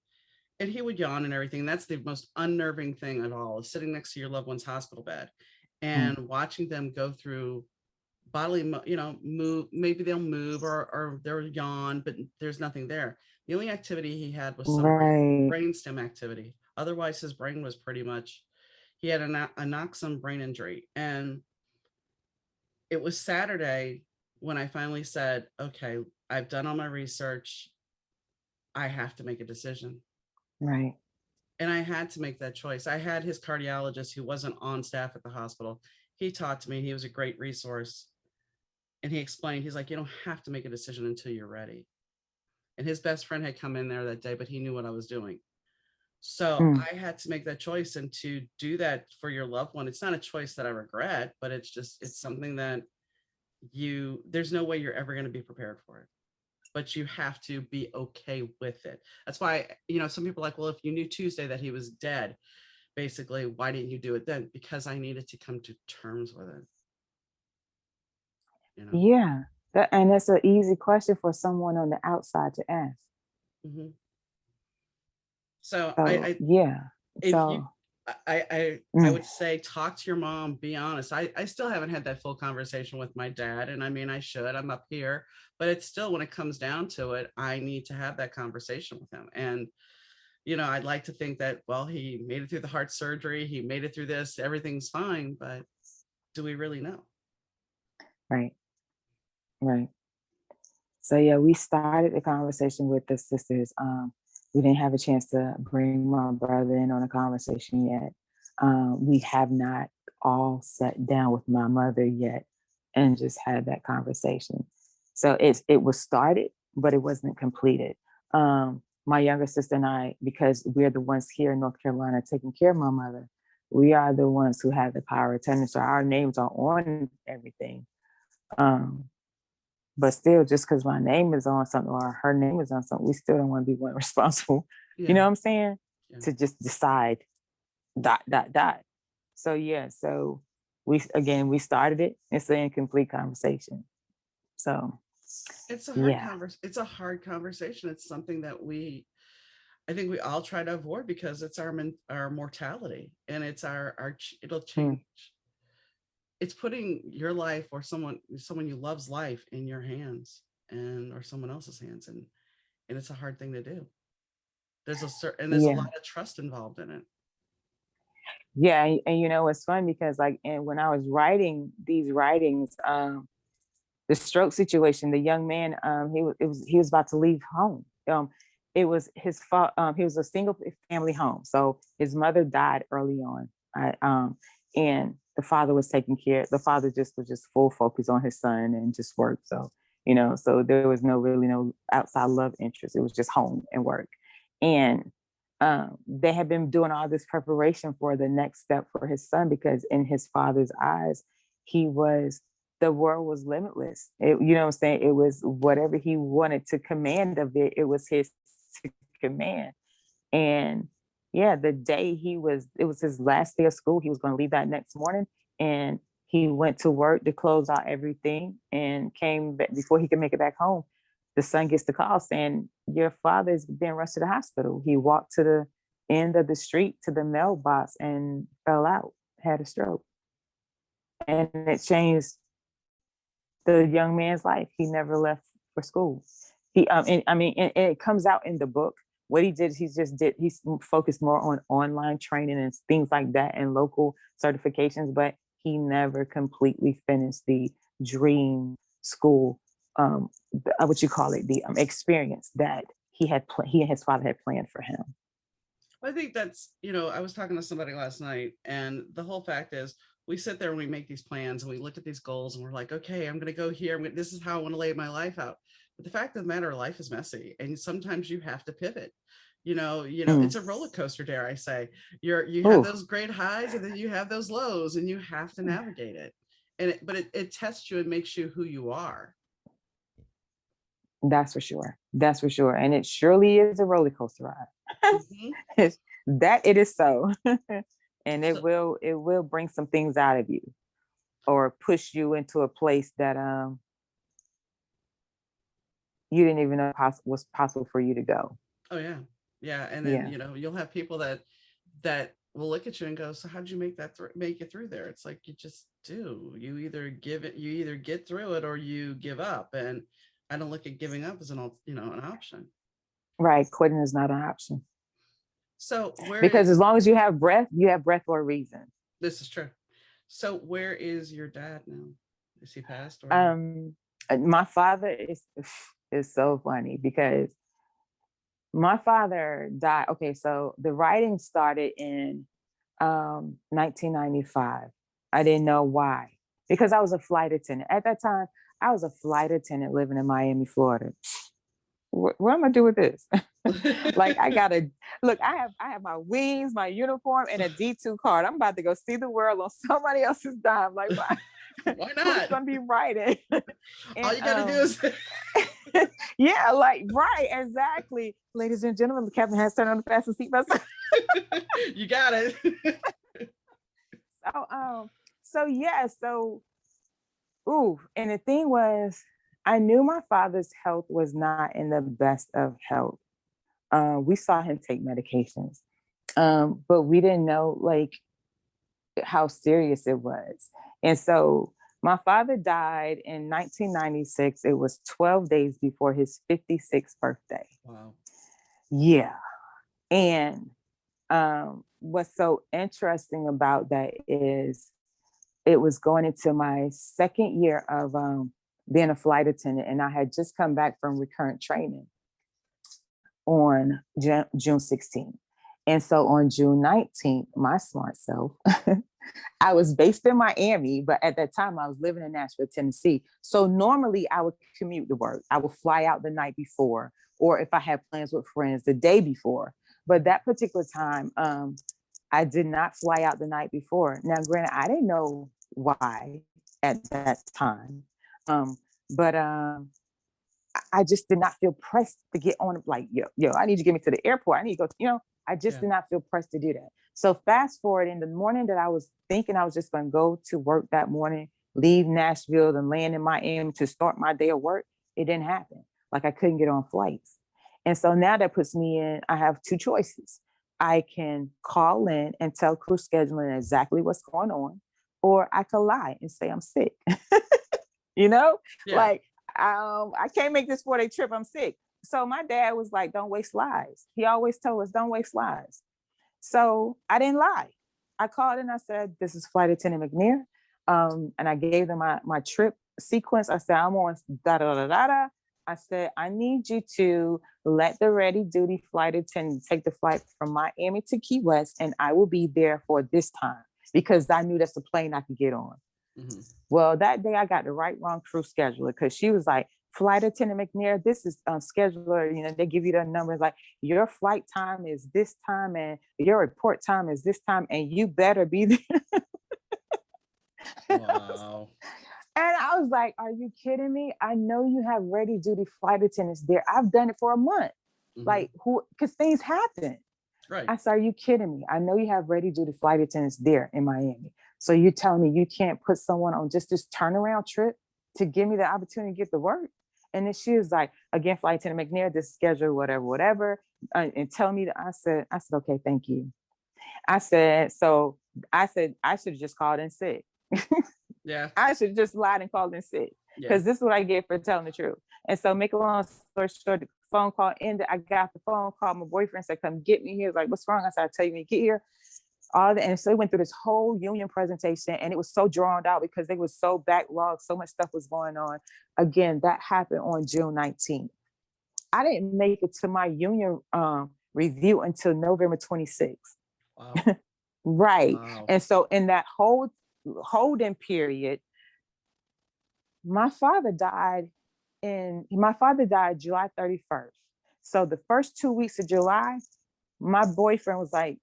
And he would yawn and everything. That's the most unnerving thing of all, is sitting next to your loved one's hospital bed and watching them go through bodily, move. Maybe they'll move or they'll yawn, but there's nothing there. The only activity he had was some brainstem activity. Otherwise, his brain was pretty much, he had a anoxum brain injury. And it was Saturday when I finally said, okay, I've done all my research. I have to make a decision. Right. And I had to make that choice. I had his cardiologist, who wasn't on staff at the hospital. He talked to me. He was a great resource. And he explained, he's like, you don't have to make a decision until you're ready. And his best friend had come in there that day, but he knew what I was doing. So I had to make that choice, and to do that for your loved one. It's not a choice that I regret, but it's something that there's no way you're ever going to be prepared for it. But you have to be okay with it. That's why, some people are like, well, if you knew Tuesday that he was dead, basically, why didn't you do it then? Because I needed to come to terms with it. Yeah. And that's an easy question for someone on the outside to ask. Mm-hmm. So I would say, talk to your mom, be honest. I still haven't had that full conversation with my dad. And I mean, I should, I'm up here, but it's still, when it comes down to it, I need to have that conversation with him. And, I'd like to think that, well, he made it through the heart surgery. He made it through this, everything's fine, but do we really know? Right. Right. So yeah, we started the conversation with the sisters We didn't have a chance to bring my brother in on a conversation yet. We have not all sat down with my mother yet and just had that conversation. So it was started, but it wasn't completed. My younger sister and I, because we're the ones here in North Carolina taking care of my mother, we are the ones who have the power of attorney. So our names are on everything. But still, just because my name is on something or her name is on something, we still don't want to be one responsible. Yeah. You know what I'm saying? Yeah. To just decide dot, dot, dot. So yeah, so we started it. It's an incomplete conversation. So It's a yeah. it's a hard conversation. It's something that I think we all try to avoid because it's our mortality, and it's it'll change. It's putting your life or someone you love's life in your hands or someone else's hands. And it's a hard thing to do. There's a Yeah. lot of trust involved in it. Yeah. And you know, it's fun because and when I was writing these writings, the stroke situation, the young man, he was about to leave home. It was his fault. He was a single family home. So his mother died early on. And the father was taking care. The father was just full focus on his son and just work. So, so there was no outside love interest. It was just home and work. And they had been doing all this preparation for the next step for his son, because in his father's eyes, the world was limitless. You know what I'm saying? It was whatever he wanted to command of it. It was his to command. And yeah, the day it was his last day of school. He was going to leave that next morning, and he went to work to close out everything and came back before he could make it back home. The son gets the call saying, your father's being rushed to the hospital. He walked to the end of the street to the mailbox and fell out, had a stroke. And it changed the young man's life. He never left for school. And it comes out in the book. What he did, he focused more on online training and things like that and local certifications, but he never completely finished the dream school, what you call it, the experience that he and his father had planned for him. I think that's, I was talking to somebody last night, and the whole fact is we sit there and we make these plans and we look at these goals and we're like, okay, I'm going to go here. This is how I want to lay my life out. But the fact of the matter, life is messy, and sometimes you have to pivot. It's a roller coaster, dare I say. You have those great highs, and then you have those lows, and you have to navigate it. But it tests you and makes you who you are. That's for sure. That's for sure. And it surely is a roller coaster ride. Mm-hmm. That it is so. And it will bring some things out of you or push you into a place that you didn't even know was possible for you to go. Oh yeah. Yeah. And then, you'll have people that will look at you and go, so how did you make it through there? It's like, you just do. You either get through it or you give up. And I don't look at giving up as an option. Right. Quitting is not an option. So because as long as you have breath for a reason. This is true. So where is your dad now? Is he passed? Or? My father is so funny because my father died. Okay, so the writing started in 1995. I didn't know why, because I was a flight attendant at that time. I was a flight attendant living in Miami, Florida. What am I do with this? Like, I gotta look. I have my wings, my uniform, and a D2 card. I'm about to go see the world on somebody else's dime. Like, why? Why not? Who's gonna be writing? And, all you gotta do is. Yeah, like, right, exactly. Ladies and gentlemen, the captain has turned on the fasten seatbelts. You got it. And the thing was, I knew my father's health was not in the best of health. We saw him take medications, but we didn't know like how serious it was. And so my father died in 1996. It was 12 days before his 56th birthday. Wow. Yeah. And what's so interesting about that is it was going into my second year of being a flight attendant, and I had just come back from recurrent training. on June 16th. And so on June 19th, my smart self, I was based in Miami, but at that time I was living in Nashville, Tennessee. So normally I would commute to work. I would fly out the night before, or if I had plans with friends the day before. But that particular time, I did not fly out the night before. Now, granted, I didn't know why at that time. But I just did not feel pressed to get on, like, yo, I need you to get me to the airport. I need to go, I just did not feel pressed to do that. So fast forward, in the morning that I was thinking I was just going to go to work that morning, leave Nashville and land in Miami to start my day of work, it didn't happen. Like, I couldn't get on flights. And so now that puts me in, I have two choices. I can call in and tell crew scheduling exactly what's going on, or I could lie and say I'm sick. Yeah. Like, I can't make this 4-day trip. I'm sick. So my dad was like, don't waste lives. He always told us, don't waste lives. So I didn't lie. I called and I said, this is Flight Attendant McNair. And I gave them my trip sequence. I said, I'm on da da da da da. I said, I need you to let the ready duty flight attendant take the flight from Miami to Key West, and I will be there for this time, because I knew that's the plane I could get on. Mm-hmm. Well, that day I got the wrong crew scheduler, because she was like, Flight Attendant McNair, this is scheduler, they give you the numbers, like, your flight time is this time and your report time is this time, and you better be there. Wow. And I was like, are you kidding me? I know you have ready duty flight attendants there. I've done it for a month. Mm-hmm. Like, because things happen. Right. I said, are you kidding me? I know you have ready duty flight attendants there in Miami. So you're telling me you can't put someone on just this turnaround trip to give me the opportunity to get to work? And then she was like, again, Flight Attendant McNair, this schedule, whatever. And tell me that I said, okay, thank you. I said, I should have just called in sick. Yeah. I should have just lied and called in sick, because this is what I get for telling the truth. And so, make a long story short, the phone call ended. I got the phone call. My boyfriend said, come get me. He was like, what's wrong? I said, I'll tell you when you get here. And so we went through this whole union presentation, and it was so drawn out because they was so backlogged. So much stuff was going on. Again, that happened on June 19th. I didn't make it to my union review until November 26th. Wow. Right. Wow. And so in that whole holding period, my father died July 31st. So the first 2 weeks of July, my boyfriend was like,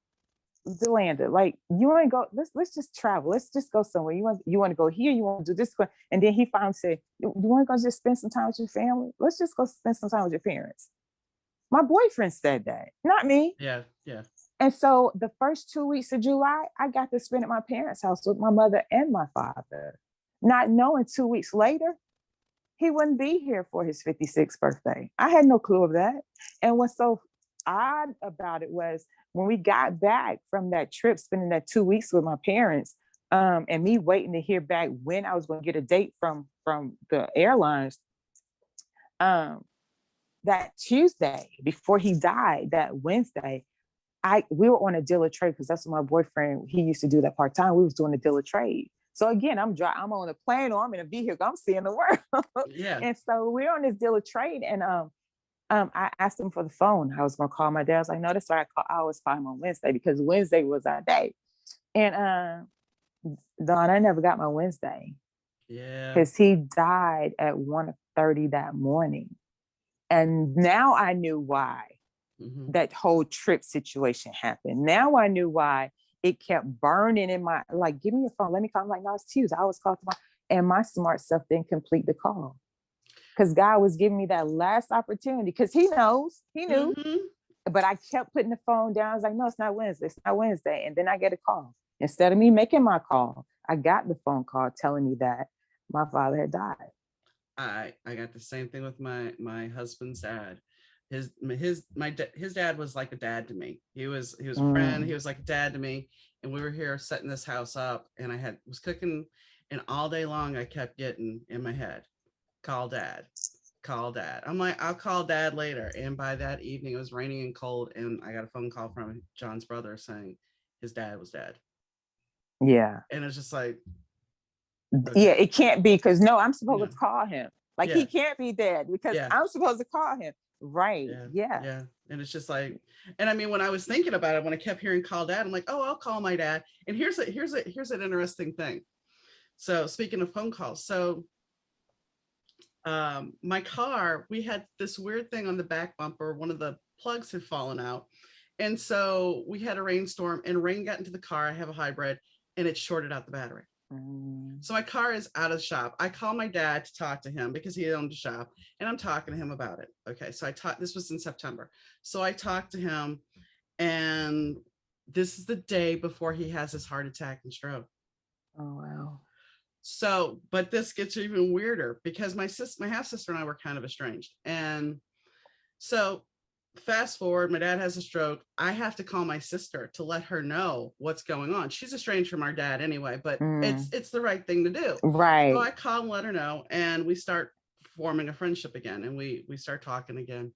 Delanda, like, you want to go, let's just travel. Let's just go somewhere. You want to go here, you want to do this. And then he finally said, you want to go just spend some time with your family? Let's just go spend some time with your parents. My boyfriend said that, not me. Yeah. And so the first 2 weeks of July, I got to spend at my parents' house with my mother and my father, not knowing 2 weeks later, he wouldn't be here for his 56th birthday. I had no clue of that. And what's so odd about it was, when we got back from that trip, spending that 2 weeks with my parents, and me waiting to hear back when I was going to get a date from the airlines, that Tuesday before he died, that Wednesday, we were on a deal of trade, because that's what my boyfriend, he used to do that part-time. We was doing a deal of trade. So again, I'm on a plane, or I'm in a vehicle, I'm seeing the world. Yeah. And so we're on this deal of trade, and I asked him for the phone. I was going to call my dad. I was like, no, that's why I always call him on Wednesday, because Wednesday was our day. And Dawn, I never got my Wednesday. Yeah. Because he died at 1:30 that morning. And now I knew why that whole trip situation happened. Now I knew why it kept burning in my, like, give me your phone. Let me call. I'm like, no, it's Tuesday. I always call tomorrow. And my smart self didn't complete the call. Because God was giving me that last opportunity, because he knew, but I kept putting the phone down. I was like, no, it's not Wednesday. And then I get a call. Instead of me making my call, I got the phone call telling me that my father had died. I got the same thing with my husband's dad. His dad was like a dad to me. He was a friend. He was like a dad to me. And we were here setting this house up, and I was cooking, and all day long I kept getting in my head, call dad. I'm like, I'll call dad later. And by that evening, it was raining and cold, and I got a phone call from John's brother saying his dad was dead. Yeah. And it's just like, okay. Yeah, it can't be, because no, I'm supposed to call him. Like, he can't be dead, because I'm supposed to call him. Right. Yeah. Yeah. Yeah. And it's just like, and I mean, when I was thinking about it, when I kept hearing call dad, I'm like, oh, I'll call my dad. And here's an interesting thing. So speaking of phone calls, so my car, we had this weird thing on the back bumper. One of the plugs had fallen out. And so we had a rainstorm and rain got into the car. I have a hybrid and it shorted out the battery. Mm. So my car is out of the shop. I call my dad to talk to him because he owned the shop and I'm talking to him about it. Okay. So I talked, this was in September. So I talked to him and this is the day before he has his heart attack and stroke. Oh, wow. So, but this gets even weirder because my half sister and I were kind of estranged. And so fast forward, my dad has a stroke. I have to call my sister to let her know what's going on. She's estranged from our dad anyway, but it's the right thing to do. So Right. I call and let her know, and we start forming a friendship again, and we start talking again.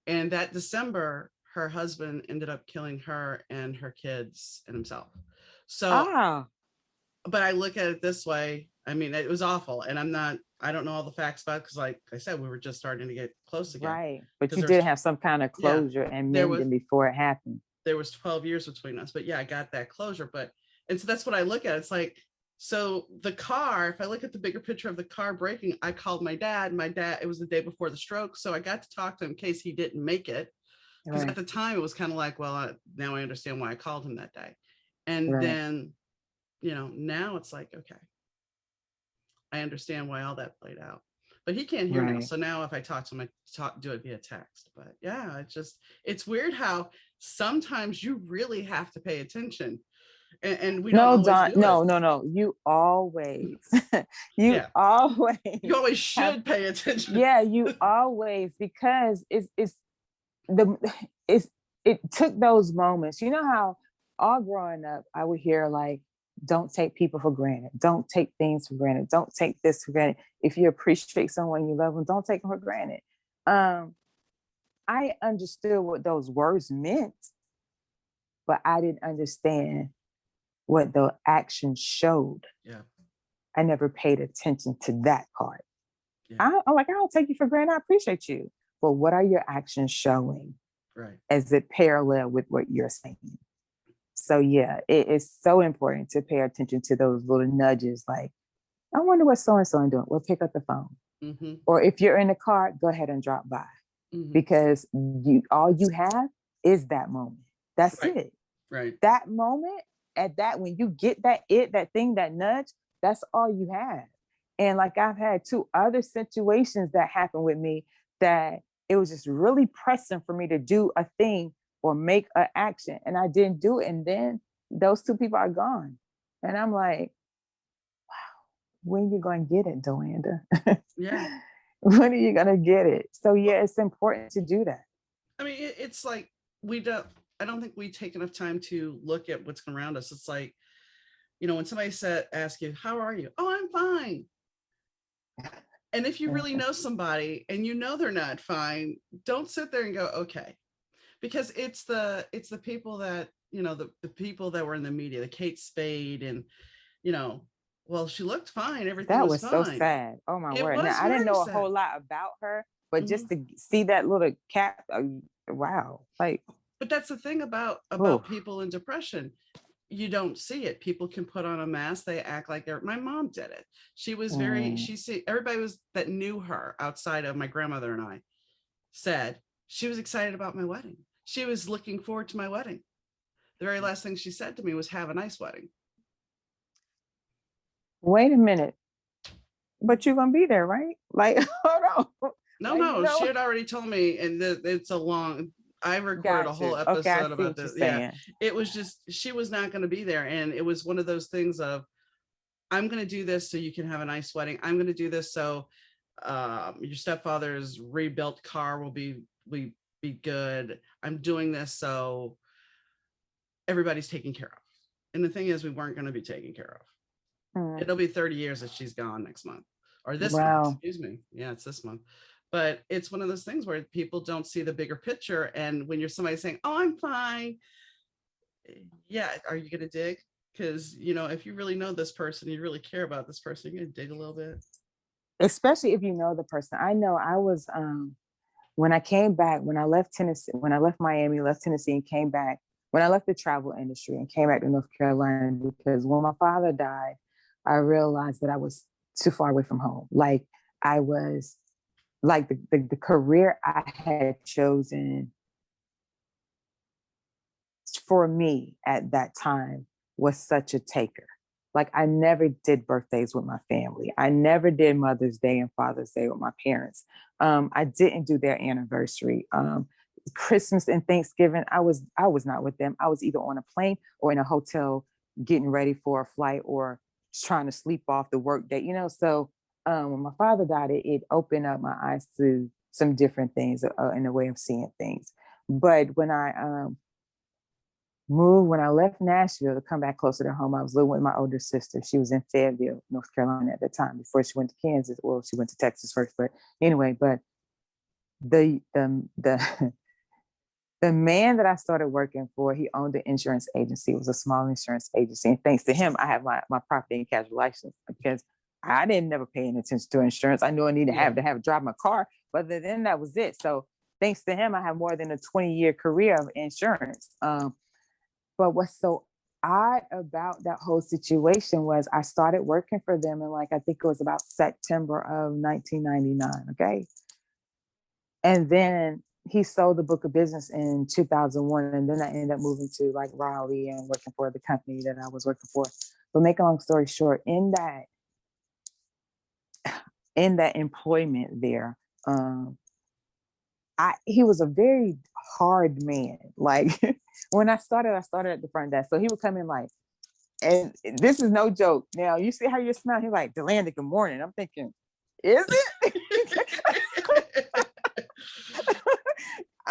And that December, her husband ended up killing her and her kids and himself. So, Ah, but I look at it this way. I mean, it was awful, and I don't know all the facts about it because, like I said, we were just starting to get close again. right. But Because you there's, did have some kind of yeah, closure and there was mending before it happened. there was 12 years between us, but yeah, I got that closure. But and so that's what I look at. It's like, so the car, if I look at the bigger picture of the car breaking, I called my dad. My dad, it was the day before the stroke, so I got to talk to him in case he didn't make it. Because Right. at the time it was kind of like, well, now I understand why I called him that day. And Right. then, now it's like, okay, I understand why all that played out. But he can't hear now. Right. So now if I talk to him, do it via text. But yeah, it's weird how sometimes you really have to pay attention. And we don't No, always Don, do it. no, no, no. You always, you Yeah. You always always have, should pay attention. yeah, you always, because the, it's, it took those moments. You know how all growing up, I would hear like, don't take people for granted. Don't take things for granted. Don't take this for granted. If you appreciate someone you love them, don't take them for granted. Um, I understood what those words meant, but I didn't understand what the action showed. Yeah. I never paid attention to that part. Yeah. I'm like, I don't take you for granted. I appreciate you. But what are your actions showing? Right. As it parallel with what you're saying? So yeah, it is so important to pay attention to those little nudges. Like, I wonder what so and so doing. Well, pick up the phone. Mm-hmm. Or if you're in the car, go ahead and drop by. Mm-hmm. Because all you have is that moment. That's Right. it. Right. That moment, at that, when you get that thing, that nudge, that's all you have. And like, I've had two other situations that happened with me that it was just really pressing for me to do a thing or make an action, and I didn't do it. And then those two people are gone. And I'm like, when are you going to get it, Delanda? Yeah. When are you going to get it? So yeah, it's important to do that. I mean, it's like I don't think we take enough time to look at what's around us. It's like, when somebody ask you, how are you? Oh, I'm fine. And if you really know somebody and they're not fine, don't sit there and go, okay. Because it's the people that, the people that were in the media, the Kate Spade and, well, she looked fine. Everything That was was so fine. sad. Oh my It word. Now, was I didn't very know a sad. whole lot about her, but Mm-hmm. just to see that little cap, wow. Like, but that's the thing about oof. people in depression. You don't see it. People can put on a mask. They act like my mom did it. She was everybody that knew her outside of my grandmother and I said she was excited about my wedding. She was looking forward to my wedding. The very last thing she said to me was, have a nice wedding. Wait a minute. But you're going to be there, right? Like, hold on. No, Like, no, she had already told me, and it's a long. I recorded a whole gotcha. Okay, I episode see about what you're this. Yeah, saying. it was just she was not going to be there, and it was one of those things of, I'm going to do this so you can have a nice wedding. I'm going to do this so your stepfather's rebuilt car will be good. I'm doing this so everybody's taken care of. And the thing is, we weren't going to be taken care of. Mm. It'll be 30 years that she's gone next month or this month, Wow. excuse me. Yeah, it's this month. But it's one of those things where people don't see the bigger picture. And when you're somebody saying, oh, I'm fine. Yeah. Are you going to dig? Because, if you really know this person, you really care about this person, you're going to dig a little bit. Especially if you know the person. I know I was when I came back, when I left Tennessee, when I left Miami, left Tennessee and came back, when I left the travel industry and came back to North Carolina, because when my father died, I realized that I was too far away from home. Like I was, like the career I had chosen for me at that time was such a taker. Like I never did birthdays with my family. I never did Mother's Day and Father's Day with my parents. I didn't do their anniversary. Christmas and Thanksgiving, I was not with them. I was either on a plane or in a hotel getting ready for a flight or trying to sleep off the work day, you know? So when my father died, it opened up my eyes to some different things in the way of seeing things. But when I moved, when I left Nashville to come back closer to home, I was living with my older sister. She was in Fayetteville, North Carolina at the time before she went to Kansas. Well, she went to Texas first, but anyway, but the the man that I started working for, he owned an insurance agency. It was a small insurance agency. And thanks to him, I have my property and casualty license because I didn't never pay any attention to insurance. I knew I needed to have drive my car, but then that was it. So thanks to him, I have more than a 20-year career of insurance. But what's so odd about that whole situation was I started working for them in I think it was about September of 1999. Okay. And then he sold the book of business in 2001. And then I ended up moving to Raleigh and working for the company that I was working for. But make a long story short, in that employment there, he was a very hard man. Like when I started at the front desk. So he would come in and this is no joke. Now you see how you smell? He's like, Delanda, good morning. I'm thinking, is it?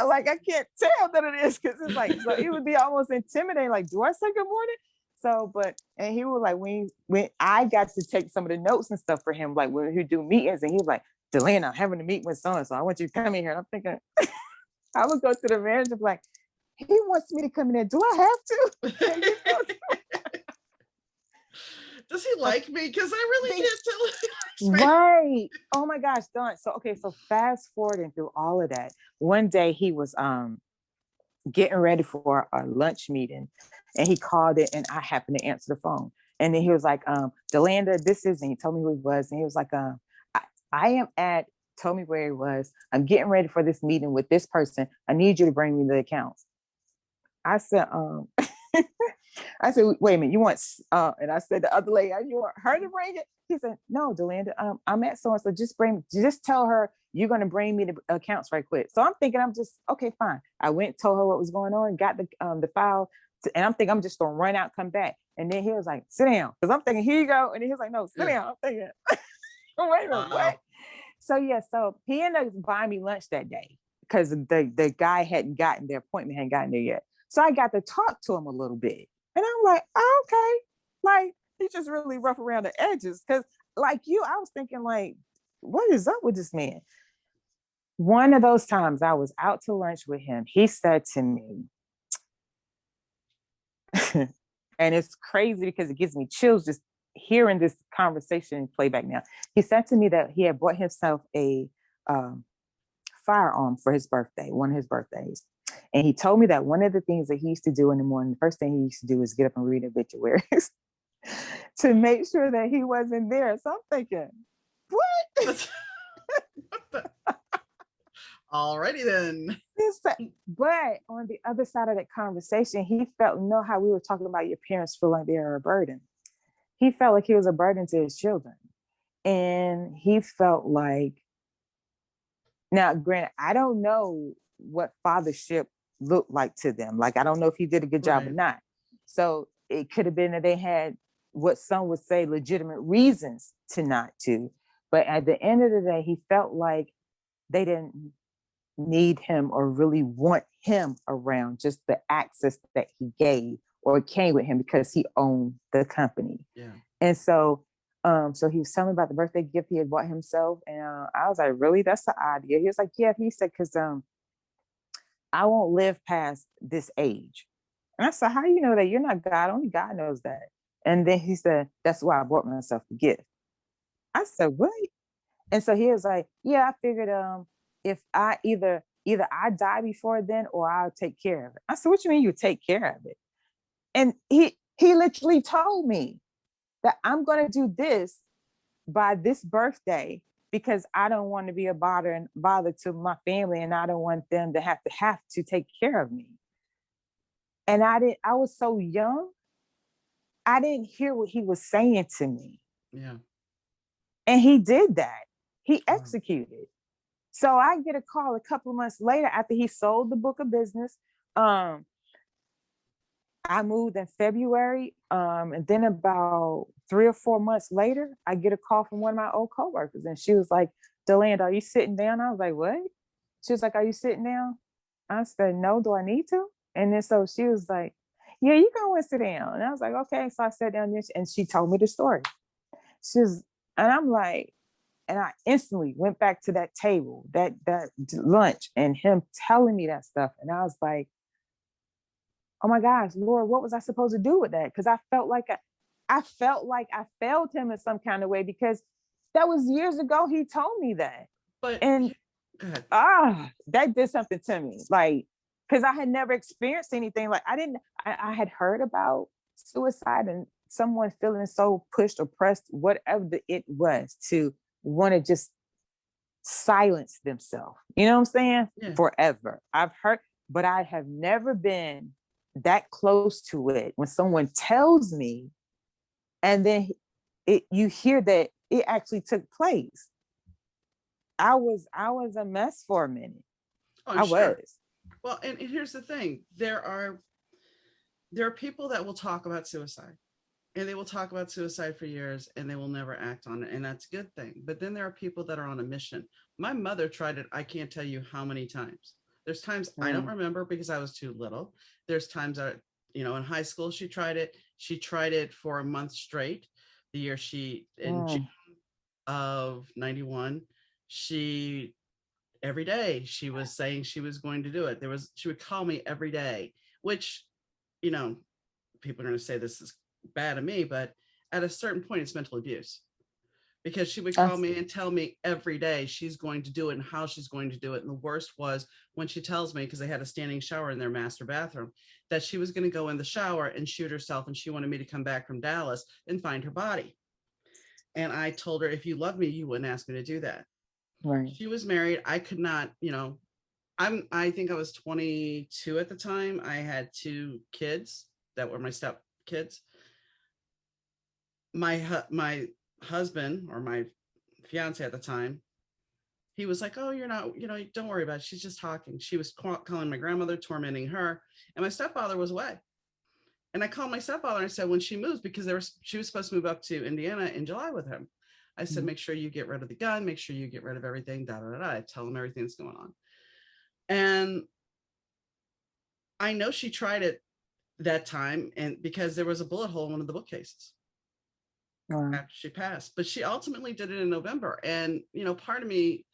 I can't tell that it is because it's so it would be almost intimidating. Like, do I say good morning? So, and he was when I got to take some of the notes and stuff for him, when he do meetings, and he was like, Delanda, I'm having a meet with so-and-so. I want you to come in here. And I'm thinking, I would go to the manager, he wants me to come in there. Do I have to? Does he like me? Because I really can't tell. Right. Oh my gosh, Dawn. So fast forwarding through all of that. One day he was getting ready for a lunch meeting and he called it and I happened to answer the phone. And then he was like, Delanda, this is, and he told me who he was. And he was like, I am told me where he was. I'm getting ready for this meeting with this person. I need you to bring me the accounts. I said, I said, wait a minute, you want, and I said, the other lady, you want her to bring it? He said, no, Delanda, I'm at so-and-so, just tell her you're going to bring me the accounts right quick. So I'm thinking, okay, fine. I went, told her what was going on, got the file, and I'm thinking I'm just going to run out, come back. And then he was like, sit down. Because I'm thinking, here you go. And then he was like, no, sit down. I'm thinking, wait a minute, what? So he ended up buying me lunch that day because the guy the appointment hadn't gotten there yet. So I got to talk to him a little bit. And I'm like, oh, okay. He's just really rough around the edges. Because I was thinking what is up with this man? One of those times I was out to lunch with him, he said to me, and it's crazy because it gives me chills just hearing this conversation playback now. He said to me that he had bought himself a firearm for his birthday, one of his birthdays. And he told me that one of the things that he used to do in the morning, the first thing he used to do is get up and read obituaries to make sure that he wasn't there. So I'm thinking, what? Alrighty then. But on the other side of that conversation, he felt, how we were talking about your parents feel like they're a burden. He felt like he was a burden to his children. And he felt now, granted, I don't know what fathership looked like to them. I don't know if he did a good job or not. So it could have been that they had what some would say legitimate reasons to not to. But at the end of the day, he felt like they didn't need him or really want him around, just the access that he gave or came with him because he owned the company. Yeah. And so so he was telling me about the birthday gift he had bought himself. And I was like, really? That's the idea. He was like, yeah. He said, because I won't live past this age. And I said, how do you know that? You're not God. Only God knows that. And then he said, that's why I bought myself the gift. I said, what? And so he was like, yeah, I figured if I either I die before then or I'll take care of it. I said, what you mean you take care of it? And he literally told me that I'm going to do this by this birthday because I don't want to be a bother to my family, and I don't want them to have to take care of me. And I was so young, I didn't hear what he was saying to me. Yeah. And he did that. He Wow. executed. So I get a call a couple of months later after he sold the book of business. I moved in February. And then about 3 or 4 months later, I get a call from one of my old coworkers. And she was like, Delanda, are you sitting down? I was like, what? She was like, are you sitting down? I said, no, do I need to? And then so she was like, yeah, you go and sit down. And I was like, okay. So I sat down there and she told me the story. And I'm like, and I instantly went back to that table, that lunch, and him telling me that stuff. And I was like, oh my gosh, Lord, what was I supposed to do with that? Because I felt like I failed him in some kind of way, because that was years ago. He told me that. But And go ahead. that did something to me. Like, because I had never experienced anything. Like I had heard about suicide and someone feeling so pushed or pressed, whatever it was, to want to just silence themselves. You know what I'm saying? Yeah. Forever. I've heard, but I have never been that close to it when someone tells me, and then you hear that it actually took place. I was a mess for a minute. Oh, I sure. was. Well, and here's the thing. There are people that will talk about suicide, and they will talk about suicide for years, and they will never act on it. And that's a good thing. But then there are people that are on a mission. My mother tried it. I can't tell you how many times. There's times I don't remember because I was too little. There's times in high school, she tried it. She tried it for a month straight. The year in June of 91, every day she was saying she was going to do it. She would call me every day, which, people are going to say this is bad of me, but at a certain point it's mental abuse, because she would call me and tell me every day she's going to do it and how she's going to do it. And the worst was when she tells me, because they had a standing shower in their master bathroom, that she was going to go in the shower and shoot herself, and she wanted me to come back from Dallas and find her body. And I told her, if you love me, you wouldn't ask me to do that. Right. She was married. I could not, I think I was 22 at the time. I had 2 kids that were my step kids. My husband, or my fiance at the time, he was like, oh, you're not, don't worry about it. She's just talking. She was calling my grandmother, tormenting her. And my stepfather was away. And I called my stepfather and I said, when she moves, because she was supposed to move up to Indiana in July with him. I said, make sure you get rid of the gun, make sure you get rid of everything, da, da, da, da. I tell him everything that's going on. And I know she tried it that time, and because there was a bullet hole in one of the bookcases after she passed. But she ultimately did it in November. And, part of me,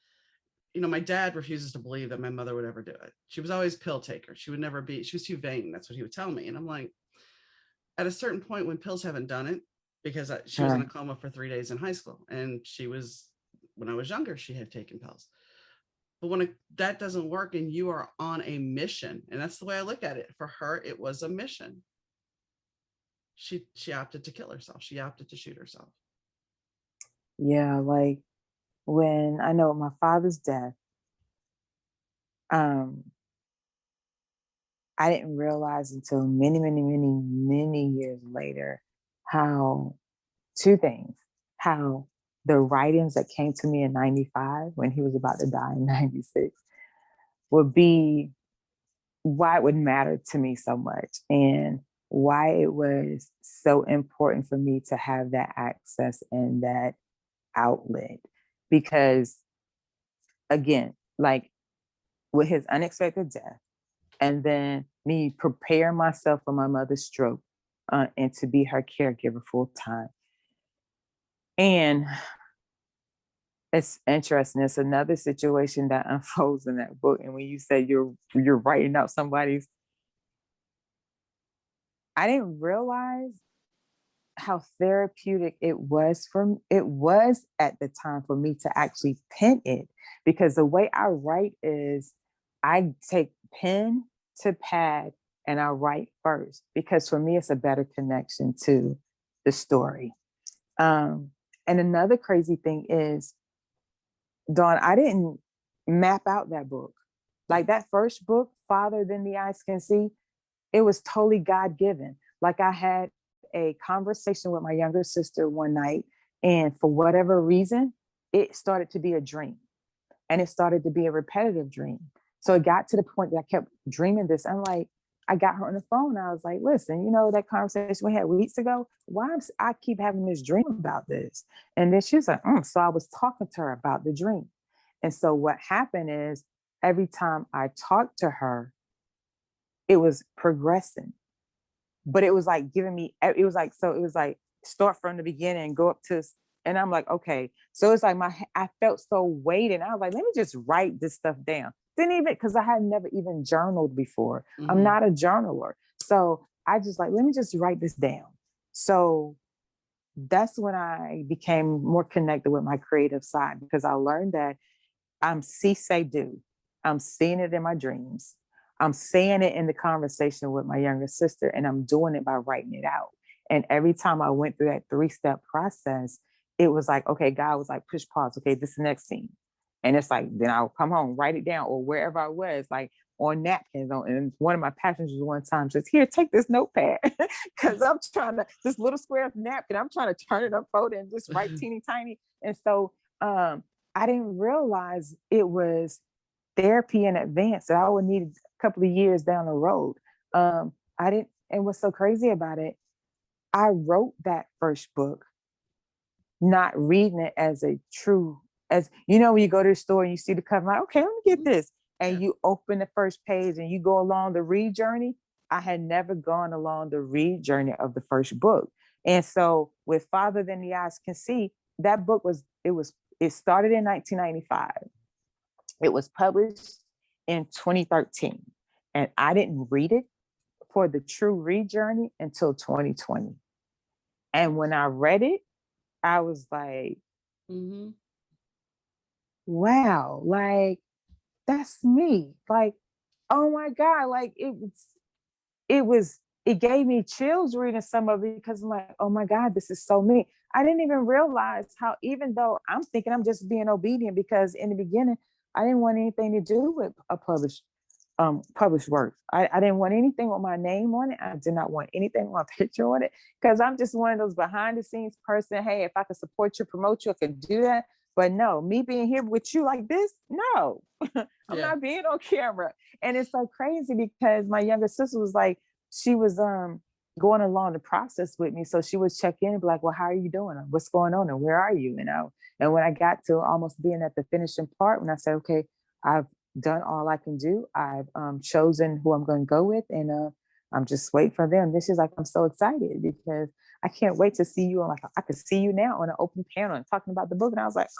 my dad refuses to believe that my mother would ever do it. She was always a pill taker. She was too vain. That's what he would tell me. And I'm like, at a certain point when pills haven't done it, because she was in a coma for 3 days in high school. And when I was younger, she had taken pills. But when that doesn't work and you are on a mission, and that's the way I look at it, for her, it was a mission. She opted to kill herself. She opted to shoot herself. Yeah, like when I know my father's death, I didn't realize until many, many, many, many years later how 2 things, how the writings that came to me in 95 when he was about to die in 96 would be why it would matter to me so much, and why it was so important for me to have that access and that outlet. Because again, like with his unexpected death, and then me prepare myself for my mother's stroke, and to be her caregiver full time. And it's interesting. It's another situation that unfolds in that book. And when you say you're writing out somebody's, I didn't realize how therapeutic it was at the time for me to actually pen it, because the way I write is I take pen to pad and I write first, because for me it's a better connection to the story. And another crazy thing is, Dawn, I didn't map out that book. Like that first book, Father Than the Eyes Can See, it was totally God given. Like I had a conversation with my younger sister one night, and for whatever reason, it started to be a dream, and it started to be a repetitive dream. So it got to the point that I kept dreaming this. I'm like, I got her on the phone. I was like, listen, that conversation we had weeks ago, why I keep having this dream about this? And then she was like, so I was talking to her about the dream. And so what happened is every time I talked to her, it was progressing, but it was like giving me, it was like start from the beginning and go up to, and I'm like, okay. So it's like I felt so weighted. I was like, let me just write this stuff down. Didn't even, because I had never even journaled before. Mm-hmm. I'm not a journaler. So I just like, let me just write this down. So that's when I became more connected with my creative side, because I learned that I'm see, say, do. I'm seeing it in my dreams. I'm saying it in the conversation with my younger sister, and I'm doing it by writing it out. And every time I went through that 3-step process, it was like, okay, God was like, push pause. Okay, this is the next scene. And it's like, then I'll come home, write it down, or wherever I was, like on napkins. And one of my passengers one time says, here, take this notepad. Because I'm trying to, this little square of napkin, I'm trying to turn it up, fold it, and just write teeny tiny. And so I didn't realize it was therapy in advance that I would need a couple of years down the road. I didn't, and what's so crazy about it, I wrote that first book, not reading it as a true, as when you go to the store and you see the cover, like, okay, let me get this. And you open the first page and you go along the read journey. I had never gone along the read journey of the first book. And so with Father Than the Eyes Can See, that book it started in 1995. It was published in 2013. And I didn't read it for the true read journey until 2020. And when I read it, I was like, wow, like, that's me. Like, oh my God, like it gave me chills reading some of it, because I'm like, oh my God, this is so me. I didn't even realize how, even though I'm thinking I'm just being obedient, because in the beginning, I didn't want anything to do with a published work. I didn't want anything with my name on it. I did not want anything with my picture on it, because I'm just one of those behind the scenes person. Hey, if I could support you, promote you, I could do that. But no, me being here with you like this, no, I'm not being on camera. And it's so crazy, because my younger sister was like, she was going along the process with me. So she would check in and be like, well, how are you doing? What's going on? And where are you? And when I got to almost being at the finishing part, when I said, okay, I've done all I can do, I've chosen who I'm going to go with, and I'm just waiting for them. This is like, I'm so excited, because I can't wait to see you. Like, I could see you now on an open panel and talking about the book. And I was like,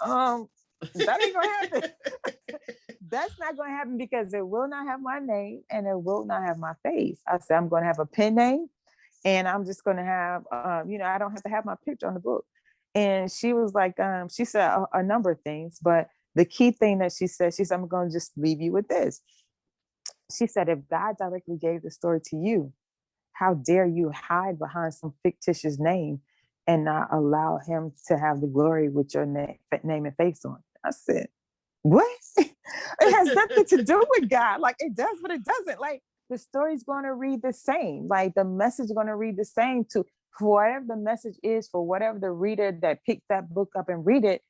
that ain't gonna happen. That's not gonna happen, because it will not have my name and it will not have my face. I said, I'm gonna have a pen name, and I'm just gonna have, I don't have to have my picture on the book. And she was like, she said a number of things, but the key thing that she said, I'm going to just leave you with this. She said, if God directly gave the story to you, how dare you hide behind some fictitious name and not allow him to have the glory with your name and face on? I said, what? It has nothing to do with God. Like, it does, but it doesn't. Like, the story's going to read the same. Like, the message is going to read the same for whatever the message is, for whatever the reader that picked that book up and read it.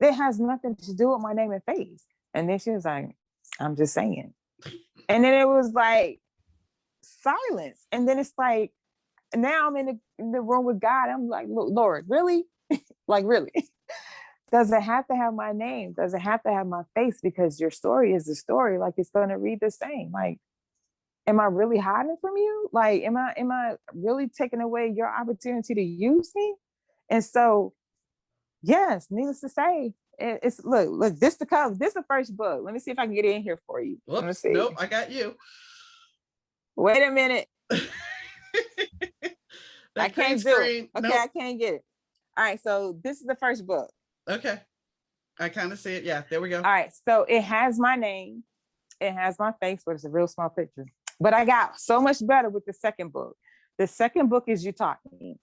It has nothing to do with my name and face. And then she was like, I'm just saying. And then it was like silence. And then it's like, now I'm in the room with God. I'm like, Lord, really? Like, really? Does it have to have my name? Does it have to have my face? Because your story is the story. Like, it's going to read the same. Like, am I really hiding from you? Like, am I really taking away your opportunity to use me? And so, yes, needless to say, it's look, this the first book. Let me see if I can get it in here for you. Whoops, let me see. Nope, I got you. Wait a minute. I That green can't do it. screen. Okay, Nope. I can't get it. All right, so this is the first book. Okay. I kind of see it. Yeah, there we go. All right, so it has my name, it has my face, but it's a real small picture. But I got so much better with the second book. The second book is You Taught Me.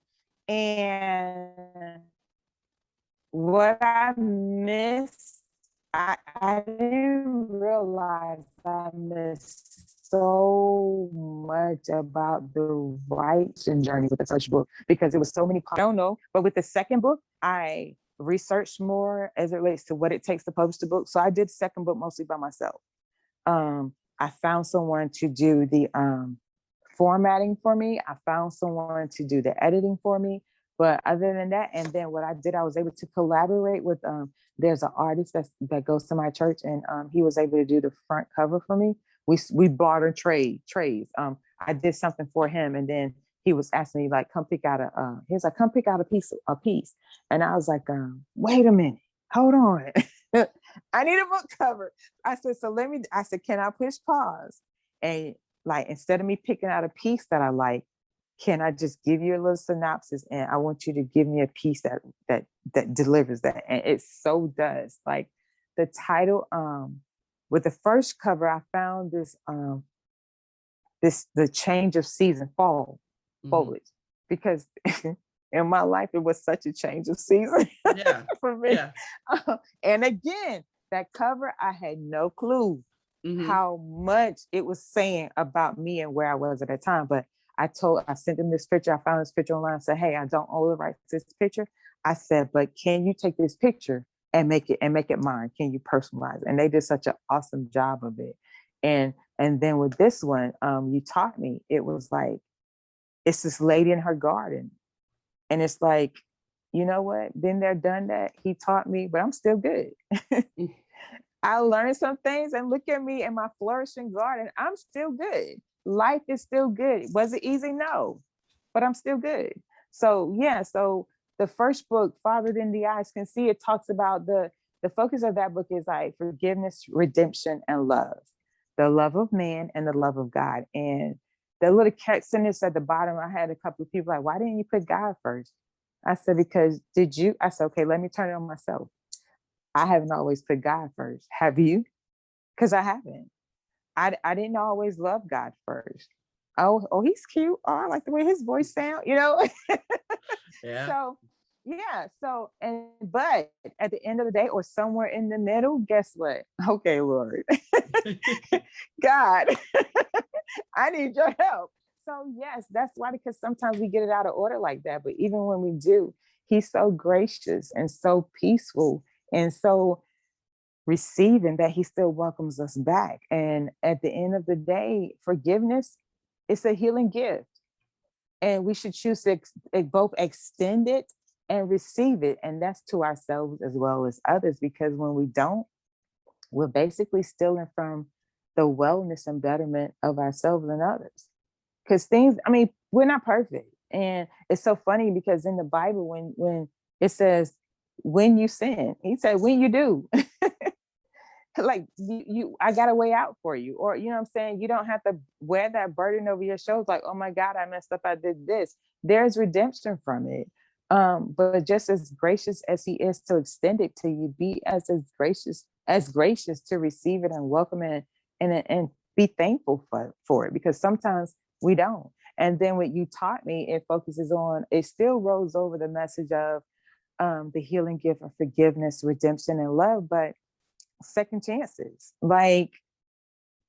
And what I missed, I didn't realize I missed so much about the writing journey with the first book because it was so many. I don't know, but with the second book, I researched more as it relates to what it takes to publish the book. So I did the second book mostly by myself. I found someone to do the formatting for me. I found someone to do the editing for me. But other than that, and then what I did, I was able to collaborate with, there's an artist that goes to my church, and he was able to do the front cover for me. We bartered trades. I did something for him, and then he was asking me like, come pick out come pick out a piece. And I was like, wait a minute, hold on. I need a book cover. I said, can I push pause? And like, instead of me picking out a piece that I like, can I just give you a little synopsis, and I want you to give me a piece that delivers that. And it so does. Like the title, with the first cover, I found the change of season, fall, foliage, because in my life it was such a change of season for me. Yeah. And again, that cover, I had no clue how much it was saying about me and where I was at that time. But I sent him this picture. I found this picture online. I said, hey, I don't own the rights to this picture. I said, but can you take this picture and make it mine? Can you personalize it? And they did such an awesome job of it. And then with this one, You Taught Me, it was like, it's this lady in her garden. And it's like, you know what? Been there, done that. He taught me, but I'm still good. I learned some things, and look at me in my flourishing garden. I'm still good. Life is still good. Was it easy? No, but I'm still good. So yeah, so the first book, Father Then the Eyes Can See, it talks about the focus of that book is like forgiveness, redemption, and love. The love of man and the love of God. And the little sentence at the bottom, I had a couple of people like, why didn't you put God first? I said, because did you? I said, okay, let me turn it on myself. I haven't always put God first. Have you? Because I haven't. I didn't always love God first. Oh, he's cute. Oh, I like the way his voice sounds, you know? Yeah. So, yeah. So, but at the end of the day, or somewhere in the middle, guess what? Okay, Lord. God, I need your help. So, yes, that's why, because sometimes we get it out of order like that. But even when we do, he's so gracious and so peaceful and so receiving that he still welcomes us back. And at the end of the day, forgiveness, it's a healing gift. And we should choose to both extend it and receive it. And that's to ourselves as well as others, because when we don't, we're basically stealing from the wellness and betterment of ourselves and others. Because we're not perfect. And it's so funny because in the Bible, when it says, when you sin, he said, when you do, like I got a way out for you. Or, you know what I'm saying? You don't have to wear that burden over your shoulders. Like, oh my God, I messed up. I did this. There's redemption from it. But just as gracious as he is to extend it to you, be as gracious to receive it and welcome it and be thankful for it, because sometimes we don't. And then what You Taught Me, it still rolls over the message of the healing gift of forgiveness, redemption, and love, but second chances. Like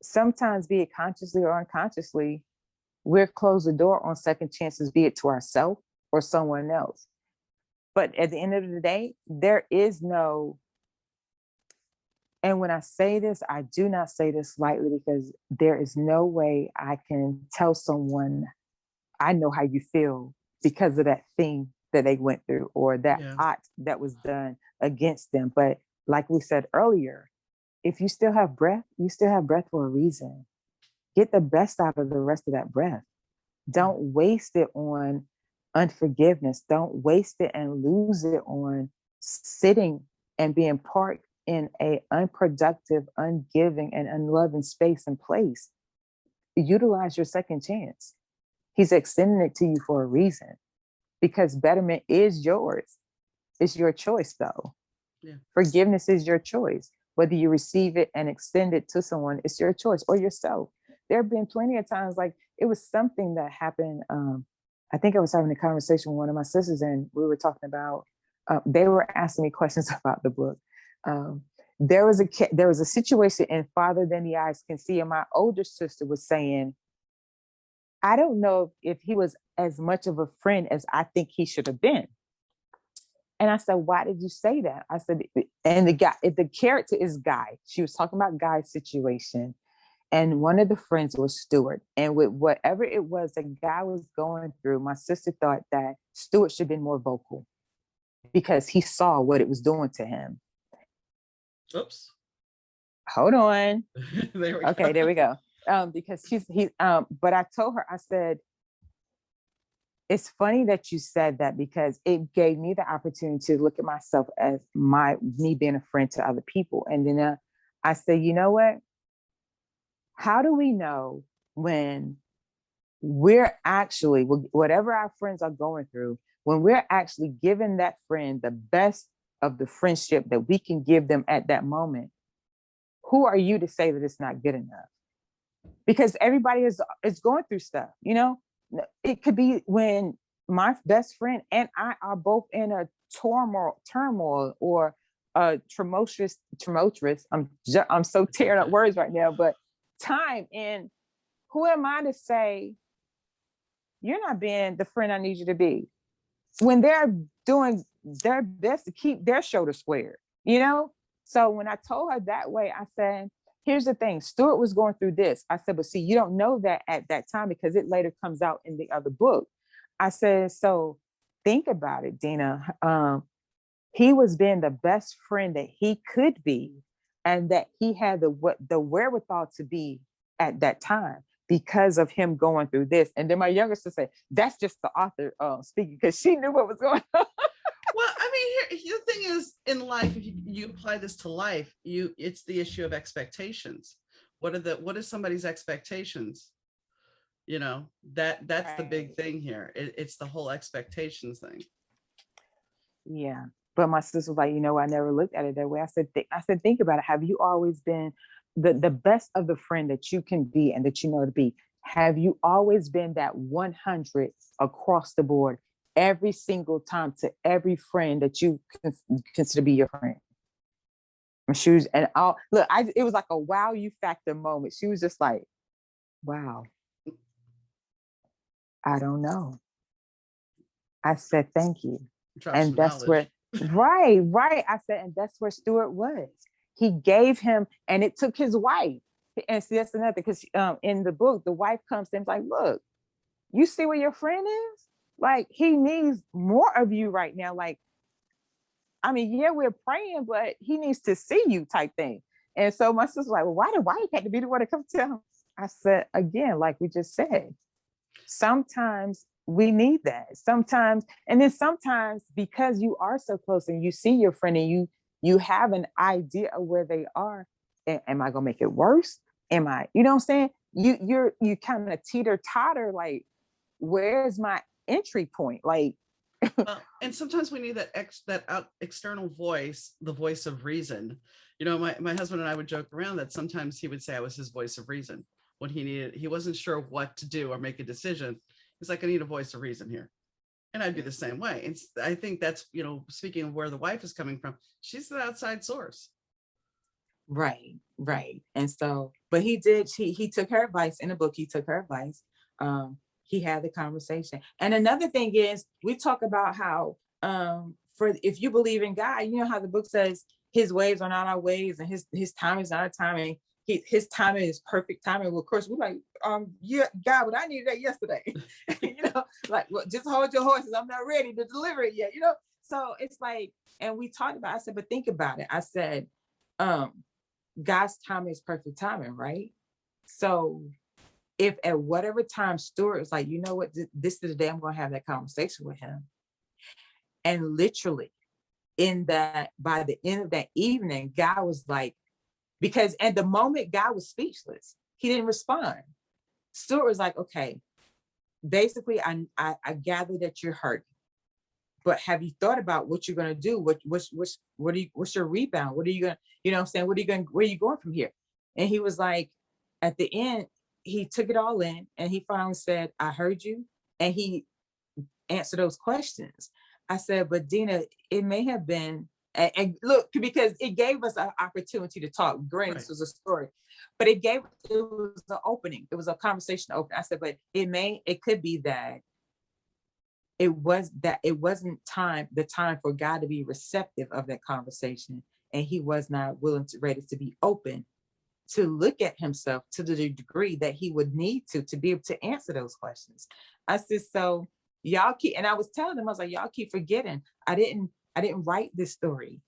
sometimes, be it consciously or unconsciously, we're closed the door on second chances, be it to ourselves or someone else. But at the end of the day, there is no, and when I say this, I do not say this lightly, because there is no way I can tell someone I know how you feel because of that thing that they went through or that act that was done against them. But like we said earlier, if you still have breath, you still have breath for a reason. Get the best out of the rest of that breath. Don't waste it on unforgiveness. Don't waste it and lose it on sitting and being parked in a unproductive, ungiving, and unloving space and place. Utilize your second chance. He's extending it to you for a reason. because betterment is yours. It's your choice, though. Yeah. Forgiveness is your choice. Whether you receive it and extend it to someone, it's your choice, or yourself. There have been plenty of times, like it was something that happened. I think I was having a conversation with one of my sisters, and we were talking about, they were asking me questions about the book. There was a situation in Farther Than the Eyes Can See, and my older sister was saying, I don't know if he was as much of a friend as I think he should have been. And I said, why did you say that? I said, and the character is Guy. She was talking about Guy's situation. And one of the friends was Stuart. And with whatever it was that Guy was going through, my sister thought that Stuart should have been more vocal because he saw what it was doing to him. Oops. Hold on. There we Okay, go. there we go. Because but I told her, I said, it's funny that you said that, because it gave me the opportunity to look at myself as me being a friend to other people. And then I said, you know what? How do we know when we're actually, whatever our friends are going through, when we're actually giving that friend the best of the friendship that we can give them at that moment? Who are you to say that it's not good enough? Because everybody is going through stuff, you know? It could be when my best friend and I are both in a turmoil or a tumultuous. I'm so tearing up words right now, but time. And who am I to say you're not being the friend I need you to be when they're doing their best to keep their shoulder squared, you know? So when I told her that way, I said, here's the thing, Stuart was going through this. I said, but see, you don't know that at that time because it later comes out in the other book. I said, so think about it, Dina. He was being the best friend that he could be, and that he had the wherewithal to be at that time because of him going through this. And then my younger sister said, that's just the author speaking, because she knew what was going on. Well, I mean, the thing is, in life, if you apply this to life, it's the issue of expectations. What is somebody's expectations? You know, that's right. The big thing here. It's the whole expectations thing. Yeah. But my sister was like, you know, I never looked at it that way. I said, think about it. Have you always been the best of the friend that you can be and that you know to be? Have you always been that 100 across the board every single time to every friend that you consider to be your friend? And she was, and all look, it was like a wow you factor moment. She was just like, wow, I don't know. I said, thank you. And that's knowledge. where, right. I said, and that's where Stuart was. He gave him, and it took his wife. And see, that's another, because in the book, the wife comes to him like, look, you see where your friend is? Like, he needs more of you right now. Like, I mean, yeah, we're praying, but he needs to see you type thing. And so my sister's like, well, why did wife have to be the one to come tell him? I said, again, like we just said, sometimes we need that. Sometimes, and then sometimes because you are so close and you see your friend and you have an idea of where they are, am I gonna make it worse? Am I, you know what I'm saying? You kind of teeter-totter, like, where's my entry point? Like, and sometimes we need that external voice, the voice of reason. You know, my husband and I would joke around that sometimes he would say I was his voice of reason when he wasn't sure what to do or make a decision. He's like, I need a voice of reason here. And I'd be the same way. And I think that's, you know, speaking of where the wife is coming from, she's the outside source. Right. And so, but he took her advice in the book. He took her advice. He had the conversation. And another thing is, we talk about how if you believe in God, you know how the book says his ways are not our ways and his time is not our timing. His timing is perfect timing. Well, of course, we're like, yeah, God, but I needed that yesterday. You know, like, well, just hold your horses. I'm not ready to deliver it yet. You know, so it's like, and we talked about. I said, but think about it. I said, God's timing is perfect timing, right? So if at whatever time Stuart was like, you know what, this is the day I'm going to have that conversation with him, and literally by the end of that evening, God was like, because at the moment, God was speechless. He didn't respond. Stuart was like, okay, basically, I gather that you're hurt. but have you thought about what you're going to do? What's your rebound? What are you going to, you know what I'm saying? Where are you going from here? And he was like, at the end, he took it all in and he finally said, I heard you. And he answered those questions. I said, but Dina, it may have been, and look, because it gave us an opportunity to talk. Granted, this was a story, but it was an opening. It was a conversation open. I said, but it could be that it wasn't the time for God to be receptive of that conversation. And he was not ready to be open to look at himself to the degree that he would need to be able to answer those questions. I said, so y'all keep, and I was telling them, I was like, y'all keep forgetting. I didn't write this story.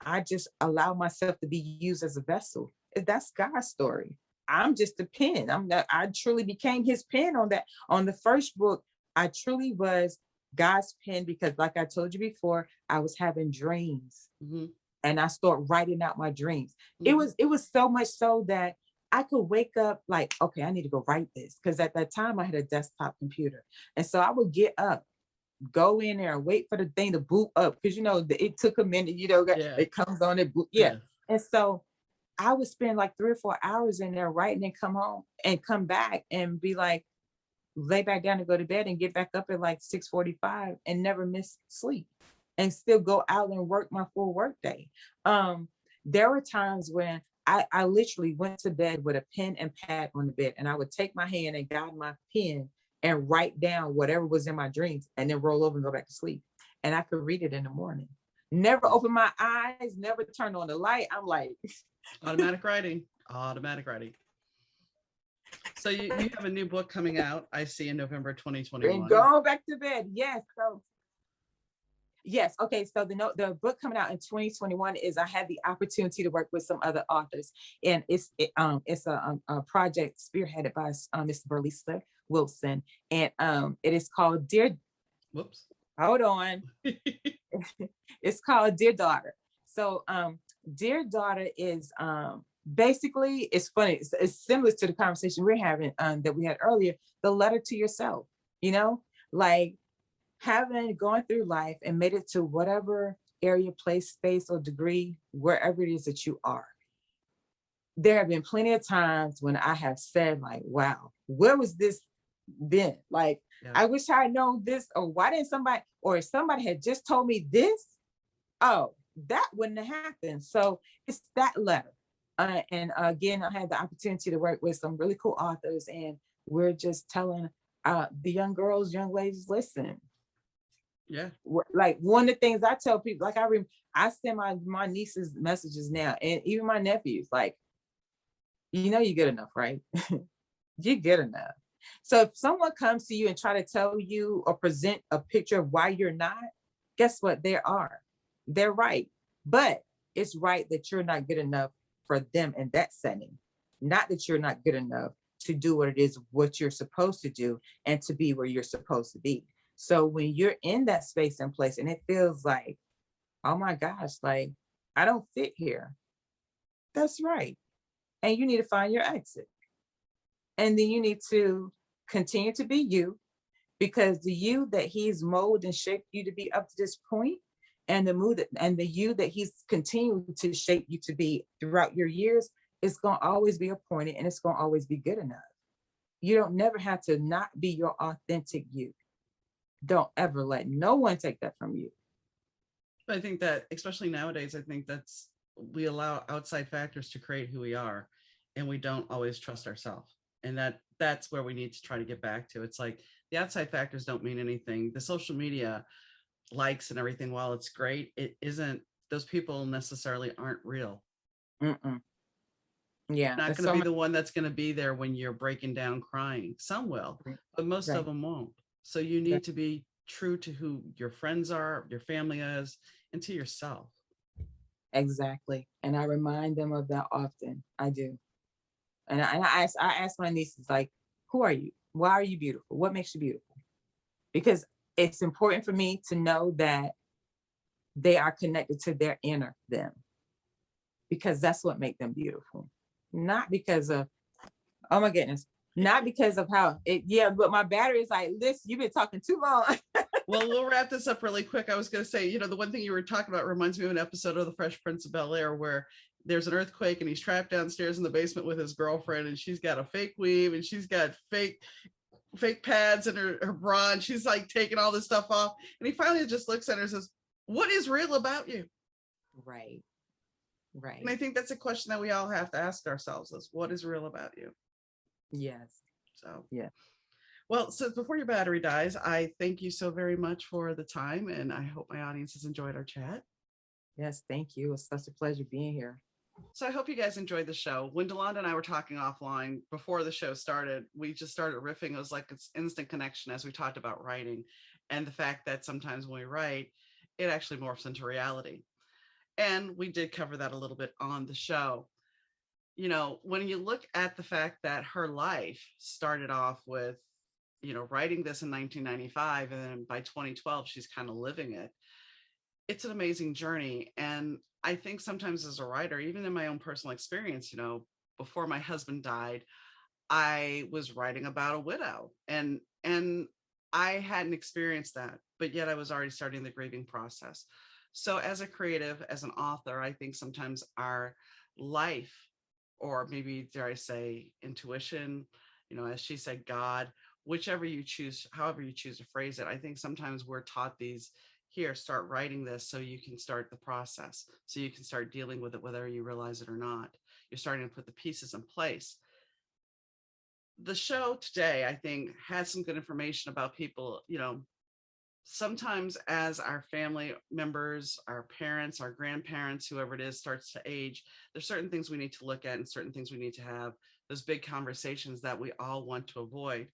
I just allowed myself to be used as a vessel. That's God's story. I'm just a pen. I truly became his pen on that. On the first book, I truly was God's pen because, like I told you before, I was having dreams. Mm-hmm. And I started writing out my dreams. Mm-hmm. It was so much so that I could wake up like, okay, I need to go write this. Because at that time I had a desktop computer. And so I would get up, go in there and wait for the thing to boot up. Because, it took a minute, it comes on it. Yeah. And so I would spend like 3 or 4 hours in there writing and come home and come back and be like, lay back down and go to bed and get back up at like 6:45 and never miss sleep and still go out and work my full work day. There were times when I literally went to bed with a pen and pad on the bed, and I would take my hand and guide my pen and write down whatever was in my dreams and then roll over and go back to sleep. And I could read it in the morning. Never open my eyes, never turn on the light. I'm like automatic writing. So you have a new book coming out, I see, in November 2021. And go back to bed. Yes. Yes. Okay. So the book coming out in 2021 is I had the opportunity to work with some other authors, and it's a project spearheaded by Ms. Berlisa Wilson, and it is called Dear. Whoops. Hold on. It's called Dear Daughter. So Dear Daughter is basically, it's funny. It's similar to the conversation we're having that we had earlier. The letter to yourself. Like having gone through life and made it to whatever area, place, space, or degree, wherever it is that you are. There have been plenty of times when I have said, like, wow, where was this then? Like, I wish I had known this, or why didn't somebody, or if somebody had just told me this, oh, that wouldn't have happened. So it's that letter. And again, I had the opportunity to work with some really cool authors, and we're just telling the young girls, young ladies, listen. Yeah. Like one of the things I tell people, like I send my nieces messages now, and even my nephews, like, you're good enough, right? You're good enough. So if someone comes to you and try to tell you or present a picture of why you're not, guess what? They're right. But it's right that you're not good enough for them in that setting. Not that you're not good enough to do what you're supposed to do and to be where you're supposed to be. So when you're in that space and place and it feels like, oh my gosh, like I don't fit here. That's right. And you need to find your exit. And then you need to continue to be you, because the you that he's molded and shaped you to be up to this point, and the you that he's continued to shape you to be throughout your years, is going to always be appointed, and it's going to always be good enough. You don't never have to not be your authentic you. Don't ever let no one take that from you. I think that, especially nowadays, we allow outside factors to create who we are, and we don't always trust ourselves. And that's where we need to try to get back to. It's like the outside factors don't mean anything. The social media likes and everything, while it's great, it isn't. Those people necessarily aren't real. Mm-mm. Yeah, not going to be the one that's going to be there when you're breaking down crying. Some will, but most of them won't. So you need to be true to who your friends are, your family is, and to yourself. Exactly. And I remind them of that often. I do. And I ask my nieces, like, who are you? Why are you beautiful? What makes you beautiful? Because it's important for me to know that they are connected to their inner them, because that's what makes them beautiful. Not because of, oh my goodness, not because of how it, but my battery is like, listen, you've been talking too long. Well, we'll wrap this up really quick. I was going to say, the one thing you were talking about reminds me of an episode of The Fresh Prince of Bel-Air where there's an earthquake and he's trapped downstairs in the basement with his girlfriend, and she's got a fake weave and she's got fake pads in her bra, and she's like taking all this stuff off. And he finally just looks at her and says, "What is real about you?" Right. And I think that's a question that we all have to ask ourselves: is what is real about you? Yes. So, yeah. Well, so before your battery dies, I thank you so very much for the time, and I hope my audience has enjoyed our chat. Yes, thank you. It's such a pleasure being here. So I hope you guys enjoyed the show. When Delanda and I were talking offline before the show started, we just started riffing. It was like it's instant connection as we talked about writing and the fact that sometimes when we write, it actually morphs into reality. And we did cover that a little bit on the show. When you look at the fact that her life started off with, writing this in 1995, and then by 2012, she's kind of living it. It's an amazing journey. And I think sometimes as a writer, even in my own personal experience, before my husband died, I was writing about a widow, and I hadn't experienced that, but yet I was already starting the grieving process. So as a creative, as an author, I think sometimes our life, or maybe dare I say intuition, as she said, God, whichever you choose, however you choose to phrase it, I think sometimes we're taught these, here, start writing this so you can start the process, so you can start dealing with it, whether you realize it or not. You're starting to put the pieces in place. The show today, I think, has some good information about people, sometimes as our family members, our parents, our grandparents, whoever it is, starts to age, there's certain things we need to look at and certain things we need to have, those big conversations that we all want to avoid.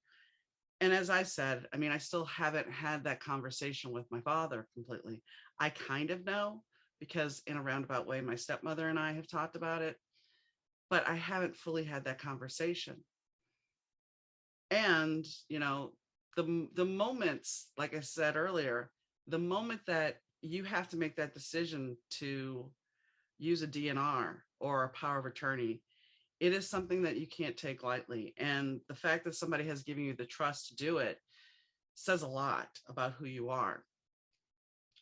And as I said, I still haven't had that conversation with my father completely. I kind of know, because in a roundabout way, my stepmother and I have talked about it, but I haven't fully had that conversation. And, the moments, like I said earlier, the moment that you have to make that decision to use a DNR or a power of attorney, it is something that you can't take lightly. And the fact that somebody has given you the trust to do it says a lot about who you are.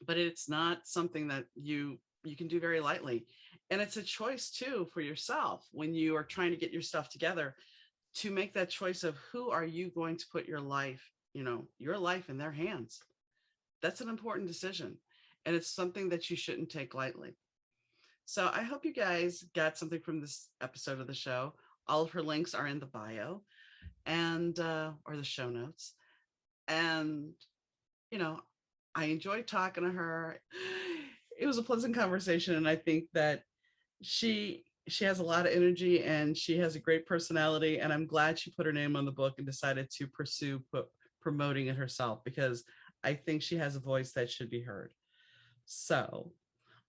But it's not something that you can do very lightly. And it's a choice too for yourself when you are trying to get your stuff together, to make that choice of who are you going to put your life in their hands. That's an important decision. And it's something that you shouldn't take lightly. So I hope you guys got something from this episode of the show. All of her links are in the bio and or the show notes. And, I enjoyed talking to her. It was a pleasant conversation. And I think that she has a lot of energy and she has a great personality. And I'm glad she put her name on the book and decided to pursue promoting it herself, because I think she has a voice that should be heard. So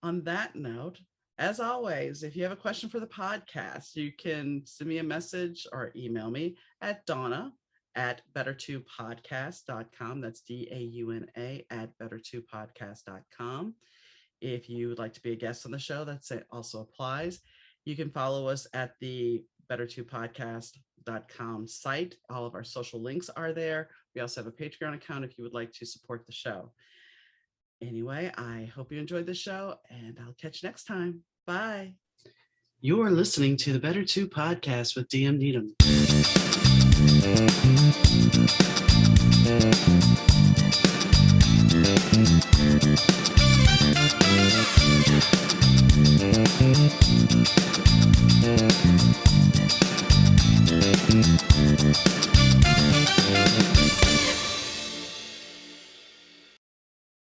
on that note, as always, if you have a question for the podcast, you can send me a message or email me at Dauna@better2podcast.com. That's DAUNA @better2podcast.com. If you would like to be a guest on the show, that also applies. You can follow us at the better2podcast.com site. All of our social links are there. We also have a Patreon account if you would like to support the show. Anyway, I hope you enjoyed the show, and I'll catch you next time. Bye. You're listening to the Better 2 Podcast with DM Needom.